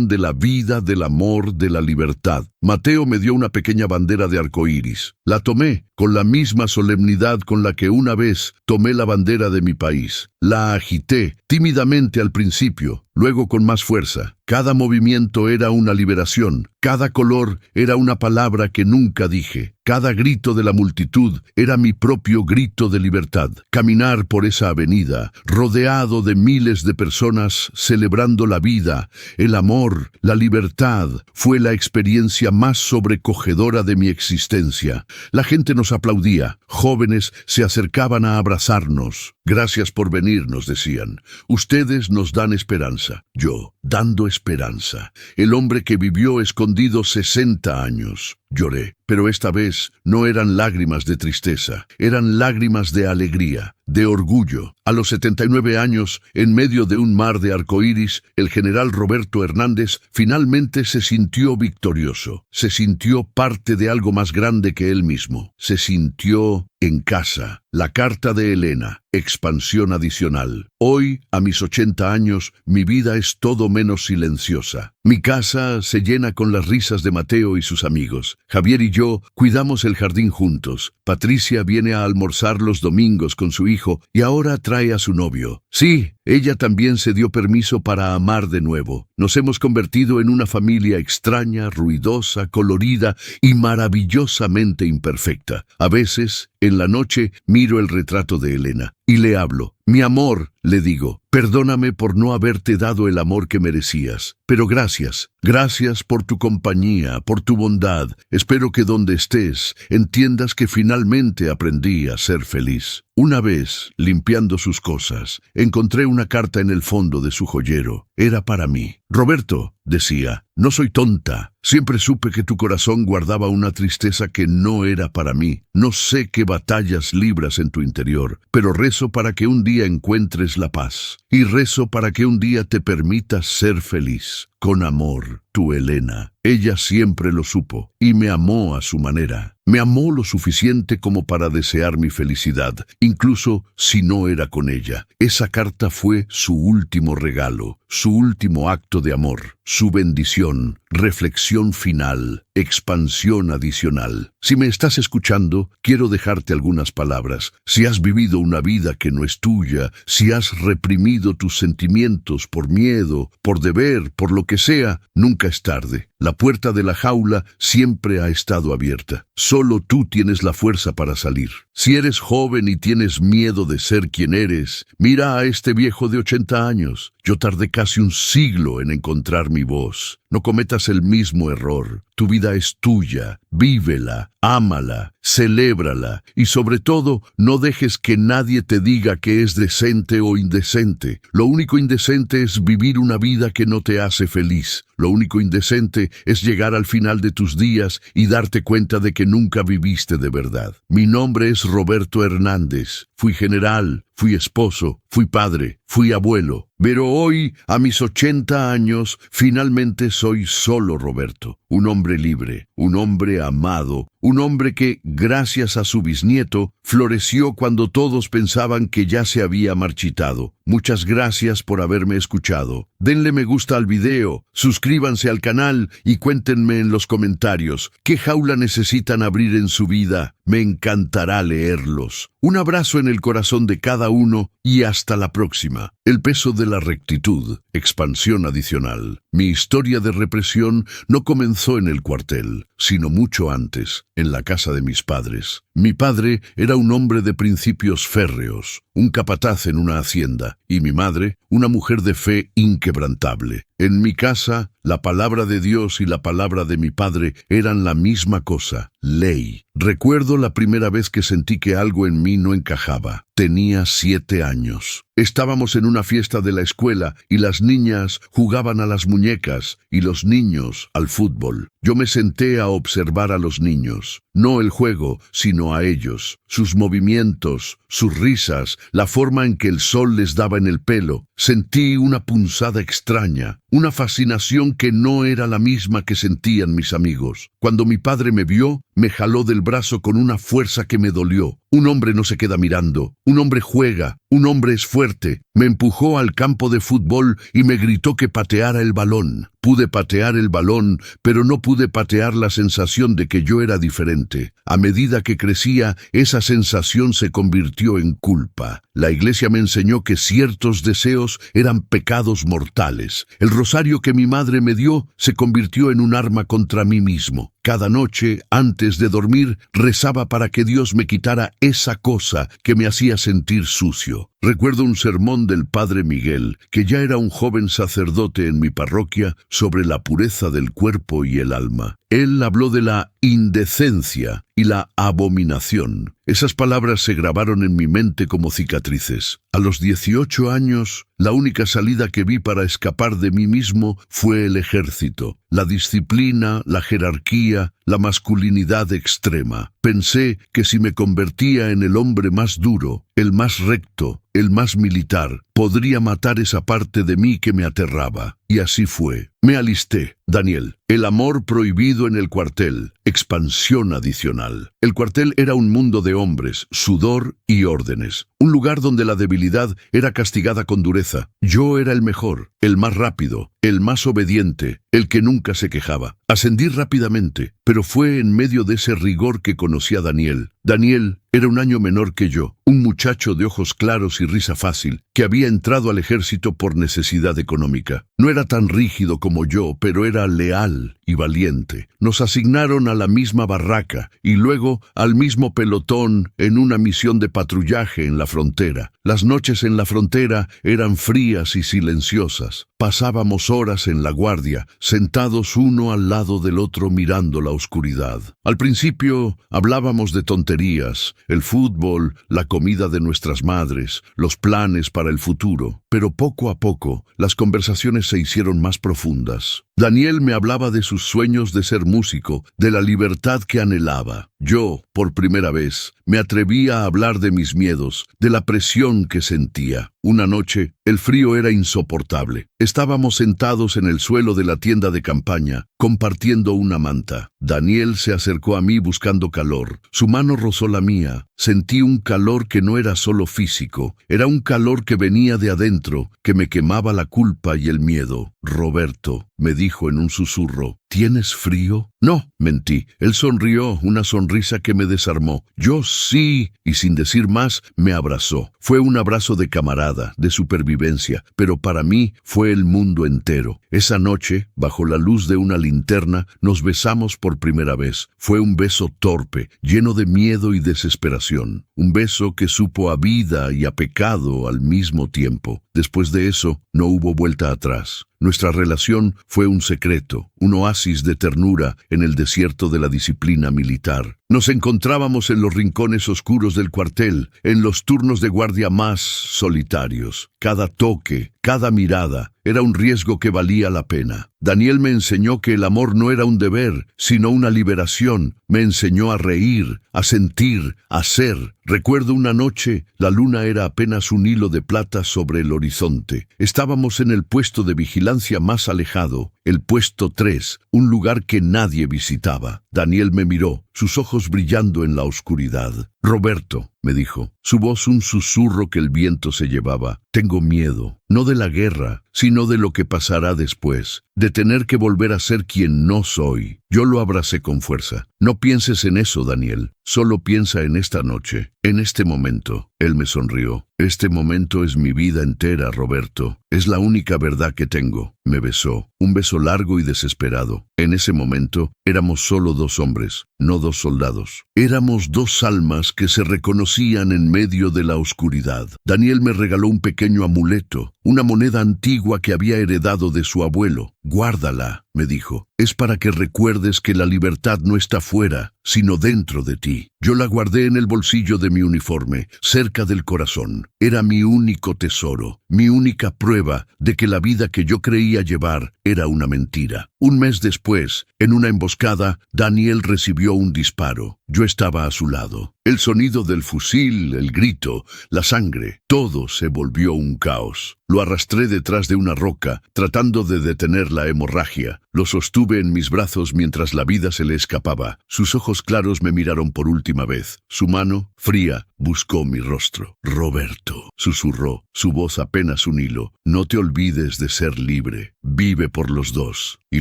de la vida, del amor, de la libertad. Mateo me dio una pequeña bandera de arcoíris. La tomé con la misma solemnidad con la que una vez tomé la bandera de mi país. La agité tímidamente al principio, luego con más fuerza. Cada movimiento era una liberación, cada color era una palabra que nunca dije. Cada grito de la multitud era mi propio grito de libertad. Caminar por esa avenida, rodeado de miles de personas celebrando la vida, el amor, la libertad, fue la experiencia más sobrecogedora de mi existencia. La gente nos aplaudía, jóvenes se acercaban a abrazarnos. Gracias por venir, nos decían. Ustedes nos dan esperanza. Yo, dando esperanza. El hombre que vivió escondido 60 años. Lloré, pero esta vez no eran lágrimas de tristeza, eran lágrimas de alegría, de orgullo. A los 79 años, en medio de un mar de arcoíris, el general Roberto Hernández finalmente se sintió victorioso. Se sintió parte de algo más grande que él mismo. Se sintió en casa. La carta de Elena, expansión adicional. Hoy, a mis 80 años, mi vida es todo menos silenciosa. Mi casa se llena con las risas de Mateo y sus amigos. Javier y yo cuidamos el jardín juntos. Patricia viene a almorzar los domingos con su hijo y ahora trae a su novio. Sí, ella también se dio permiso para amar de nuevo. Nos hemos convertido en una familia extraña, ruidosa, colorida y maravillosamente imperfecta. A veces, en la noche, miro el retrato de Elena y le hablo. Mi amor, le digo, perdóname por no haberte dado el amor que merecías, pero gracias. Gracias por tu compañía, por tu bondad. Espero que donde estés entiendas que finalmente aprendí a ser feliz. Una vez, limpiando sus cosas, encontré una carta en el fondo de su joyero. Era para mí. Roberto, decía, no soy tonta. Siempre supe que tu corazón guardaba una tristeza que no era para mí. No sé qué batallas libras en tu interior, pero rezo para que un día encuentres la paz. Y rezo para que un día te permitas ser feliz. Con amor, tu Elena. Ella siempre lo supo y me amó a su manera. Me amó lo suficiente como para desear mi felicidad, incluso si no era con ella. Esa carta fue su último regalo, su último acto de amor, su bendición, reflexión final, expansión adicional. Si me estás escuchando, quiero dejarte algunas palabras. Si has vivido una vida que no es tuya, si has reprimido tus sentimientos por miedo, por deber, por lo que sea, nunca es tarde. La puerta de la jaula siempre ha estado abierta. Solo tú tienes la fuerza para salir. Si eres joven y tienes miedo de ser quien eres, mira a este viejo de 80 años. Yo tardé casi un siglo en encontrar mi voz. No cometas el mismo error. Tu vida es tuya. Vívela, ámala, celébrala y sobre todo no dejes que nadie te diga que es decente o indecente. Lo único indecente es vivir una vida que no te hace feliz. Lo único indecente es llegar al final de tus días y darte cuenta de que nunca viviste de verdad. Mi nombre es Roberto Hernández. Fui general, fui esposo, fui padre, fui abuelo. Pero hoy, a mis 80 años, finalmente soy solo Roberto. Un hombre libre, un hombre amado, un hombre que, gracias a su bisnieto, floreció cuando todos pensaban que ya se había marchitado. Muchas gracias por haberme escuchado. Denle me gusta al video, suscríbanse al canal y cuéntenme en los comentarios qué jaula necesitan abrir en su vida. Me encantará leerlos. Un abrazo en el corazón de cada uno y hasta la próxima. El peso de la rectitud, expansión adicional. Mi historia de represión no comenzó en el cuartel, sino mucho antes, en la casa de mis padres. Mi padre era un hombre de principios férreos, un capataz en una hacienda, y mi madre, una mujer de fe inquebrantable. En mi casa, la palabra de Dios y la palabra de mi padre eran la misma cosa, ley. Recuerdo la primera vez que sentí que algo en mí no encajaba. Tenía 7 años. Estábamos en una fiesta de la escuela y las niñas jugaban a las muñecas y los niños al fútbol. Yo me senté a observar a los niños, no el juego, sino a ellos, sus movimientos, sus risas, la forma en que el sol les daba en el pelo. Sentí una punzada extraña, una fascinación que no era la misma que sentían mis amigos. Cuando mi padre me vio, me jaló del brazo con una fuerza que me dolió. Un hombre no se queda mirando, un hombre juega, un hombre es fuerte. Me empujó al campo de fútbol y me gritó que pateara el balón. Pude patear el balón, pero no pude patear la sensación de que yo era diferente. A medida que crecía, esa sensación se convirtió en culpa. La iglesia me enseñó que ciertos deseos eran pecados mortales. El rosario que mi madre me dio se convirtió en un arma contra mí mismo. Cada noche, antes de dormir, rezaba para que Dios me quitara esa cosa que me hacía sentir sucio. Recuerdo un sermón del Padre Miguel, que ya era un joven sacerdote en mi parroquia, sobre la pureza del cuerpo y el alma. Él habló de la indecencia y la abominación. Esas palabras se grabaron en mi mente como cicatrices. A los 18 años, la única salida que vi para escapar de mí mismo fue el ejército. La disciplina, la jerarquía, la masculinidad extrema. Pensé que si me convertía en el hombre más duro, el más recto, el más militar, podría matar esa parte de mí que me aterraba. Y así fue. Me alisté. Daniel, el amor prohibido en el cuartel. Expansión adicional. El cuartel era un mundo de hombres, sudor y órdenes. Un lugar donde la debilidad era castigada con dureza. Yo era el mejor, el más rápido, el más obediente, el que nunca se quejaba. Ascendí rápidamente, pero fue en medio de ese rigor que conocí a Daniel. Daniel era un año menor que yo, un muchacho de ojos claros y risa fácil, que había entrado al ejército por necesidad económica. No era tan rígido como yo, pero era leal y valiente. Nos asignaron a la misma barraca y luego al mismo pelotón en una misión de patrullaje en la frontera. Las noches en la frontera eran frías y silenciosas. Pasábamos horas en la guardia, sentados uno al lado del otro mirando la oscuridad. Al principio hablábamos de tonterías, el fútbol, la comida de nuestras madres, los planes para el futuro, pero poco a poco las conversaciones se hicieron más profundas. Daniel me hablaba de sus sueños de ser músico, de la libertad que anhelaba. Yo, por primera vez, me atreví a hablar de mis miedos, de la presión que sentía. Una noche, el frío era insoportable. Estábamos sentados en el suelo de la tienda de campaña, compartiendo una manta. Daniel se acercó a mí buscando calor. Su mano rozó la mía. Sentí un calor que no era solo físico, era un calor que venía de adentro, que me quemaba la culpa y el miedo. Roberto, me dijo en un susurro, ¿tienes frío? No, mentí. Él sonrió, una sonrisa que me desarmó. Yo sí, y sin decir más, me abrazó. Fue un abrazo de camarada, de supervivencia, pero para mí fue el mundo entero. Esa noche, bajo la luz de una linterna, nos besamos por primera vez. Fue un beso torpe, lleno de miedo y desesperación. Un beso que supo a vida y a pecado al mismo tiempo. Después de eso, no hubo vuelta atrás. Nuestra relación fue un secreto, un oasis de ternura en el desierto de la disciplina militar. Nos encontrábamos en los rincones oscuros del cuartel, en los turnos de guardia más solitarios. Cada toque, cada mirada, era un riesgo que valía la pena. Daniel me enseñó que el amor no era un deber, sino una liberación. Me enseñó a reír, a sentir, a ser. Recuerdo una noche, la luna era apenas un hilo de plata sobre el horizonte. Estábamos en el puesto de vigilancia más alejado, el puesto 3, un lugar que nadie visitaba. Daniel me miró, sus ojos brillando en la oscuridad. Roberto, me dijo, su voz un susurro que el viento se llevaba. Tengo miedo, no de la guerra, sino de lo que pasará después, de tener que volver a ser quien no soy. Yo lo abracé con fuerza. No pienses en eso, Daniel. Solo piensa en esta noche, en este momento. Él me sonrió. Este momento es mi vida entera, Roberto. Es la única verdad que tengo. Me besó, un beso largo y desesperado. En ese momento éramos solo dos hombres, no dos soldados. Éramos dos almas que se reconocían en medio de la oscuridad. Daniel me regaló un pequeño amuleto, una moneda antigua que había heredado de su abuelo. Guárdala, me dijo. Es para que recuerdes que la libertad no está fuera, sino dentro de ti. Yo la guardé en el bolsillo de mi uniforme, cerca del corazón. Era mi único tesoro, mi única prueba de que la vida que yo creía llevar era una mentira. Un mes después, en una emboscada, Daniel recibió un disparo. Yo estaba a su lado. El sonido del fusil, el grito, la sangre, todo se volvió un caos. Lo arrastré detrás de una roca, tratando de detener la hemorragia. Lo sostuve en mis brazos mientras la vida se le escapaba. Sus ojos claros me miraron por última vez. Su mano, fría, buscó mi rostro. Roberto, susurró, su voz apenas un hilo. No te olvides de ser libre. Vive por los dos. Y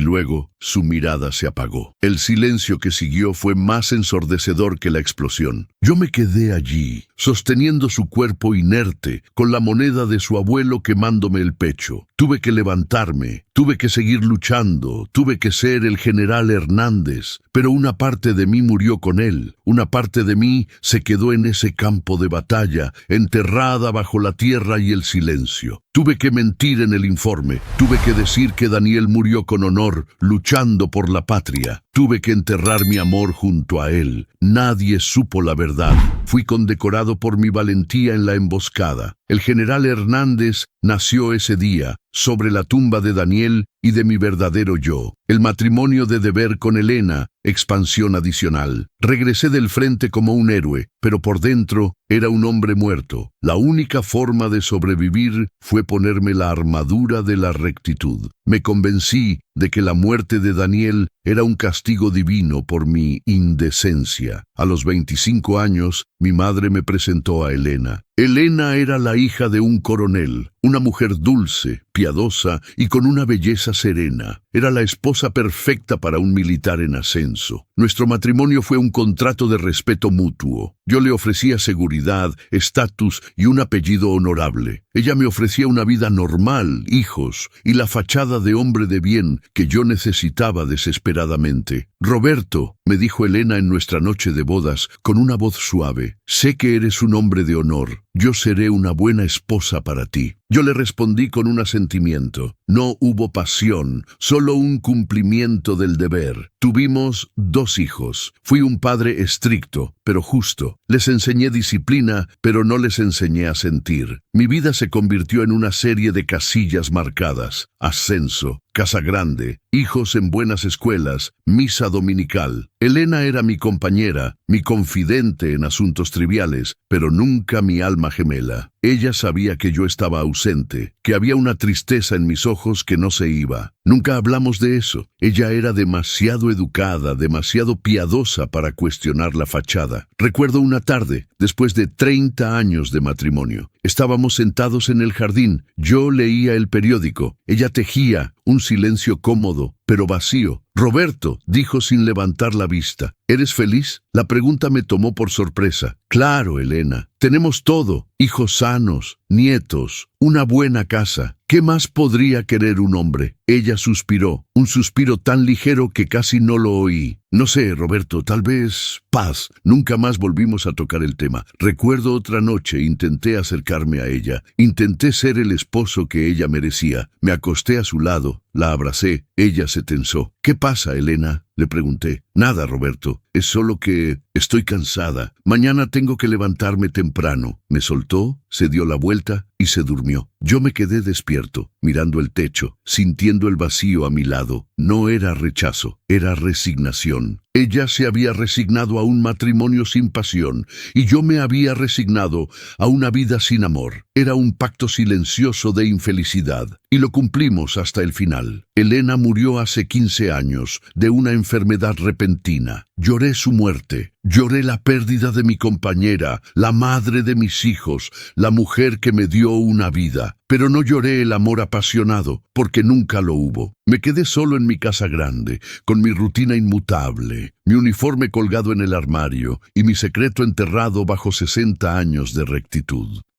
luego, su mirada se apagó. El silencio que siguió fue más ensordecedor que la explosión. Yo me quedé allí, sosteniendo su cuerpo inerte, con la moneda de su abuelo quemándome el pecho. Tuve que levantarme, tuve que seguir luchando, tuve que ser el general Hernández, pero una parte de mí murió con él, una parte de mí se quedó en ese campo de batalla, enterrada bajo la tierra y el silencio. Tuve que mentir en el informe, tuve que decir que Daniel murió con honor, luchando por la patria. Tuve que enterrar mi amor junto a él. Nadie supo la verdad. Fui condecorado por mi valentía en la emboscada. El general Hernández nació ese día, sobre la tumba de Daniel y de mi verdadero yo. El matrimonio de deber con Elena, expansión adicional. Regresé del frente como un héroe, pero por dentro era un hombre muerto. La única forma de sobrevivir fue ponerme la armadura de la rectitud. Me convencí de que la muerte de Daniel era un castigo divino por mi indecencia. A los 25 años, mi madre me presentó a Elena. Elena era la hija de un coronel, una mujer dulce, piadosa y con una belleza serena. Era la esposa perfecta para un militar en ascenso. Nuestro matrimonio fue un contrato de respeto mutuo. Yo le ofrecía seguridad, estatus y un apellido honorable. Ella me ofrecía una vida normal, hijos y la fachada de hombre de bien que yo necesitaba desesperadamente. Roberto, me dijo Elena en nuestra noche de bodas, con una voz suave, sé que eres un hombre de honor. Yo seré una buena esposa para ti. Yo le respondí con un asentimiento. No hubo pasión, solo un cumplimiento del deber. Tuvimos 2 hijos. Fui un padre estricto, pero justo. Les enseñé disciplina, pero no les enseñé a sentir. Mi vida se convirtió en una serie de casillas marcadas. Ascenso, casa grande, hijos en buenas escuelas, misa dominical. Elena era mi compañera, mi confidente en asuntos triviales, pero nunca mi alma gemela. Ella sabía que yo estaba ausente, que había una tristeza en mis ojos que no se iba. Nunca hablamos de eso. Ella era demasiado educada, demasiado piadosa para cuestionar la fachada. Recuerdo una tarde, después de 30 años de matrimonio. Estábamos sentados en el jardín. Yo leía el periódico. Ella tejía, un silencio cómodo, pero vacío. Roberto, dijo sin levantar la vista. ¿Eres feliz? La pregunta me tomó por sorpresa. Claro, Elena. Tenemos todo. Hijos sanos, nietos, una buena casa. ¿Qué más podría querer un hombre? Ella suspiró, un suspiro tan ligero que casi no lo oí. No sé, Roberto, tal vez paz. Nunca más volvimos a tocar el tema. Recuerdo otra noche, intenté acercarme a ella. Intenté ser el esposo que ella merecía. Me acosté a su lado, la abracé. Ella se tensó. ¿Qué pasa, Elena?, le pregunté. Nada, Roberto. Es solo que estoy cansada. Mañana tengo que levantarme temprano. Me soltó, se dio la vuelta y se durmió. Yo me quedé despierto, mirando el techo, sintiendo el vacío a mi lado. No era rechazo, era resignación. Ella se había resignado a un matrimonio sin pasión y yo me había resignado a una vida sin amor. Era un pacto silencioso de infelicidad y lo cumplimos hasta el final. Elena murió hace 15 años de una enfermedad repentina. Lloré su muerte. Lloré la pérdida de mi compañera, la madre de mis hijos, la mujer que me dio una vida. Pero no lloré el amor apasionado, porque nunca lo hubo. Me quedé solo en mi casa grande, con mi rutina inmutable, mi uniforme colgado en el armario y mi secreto enterrado bajo 60 años de rectitud.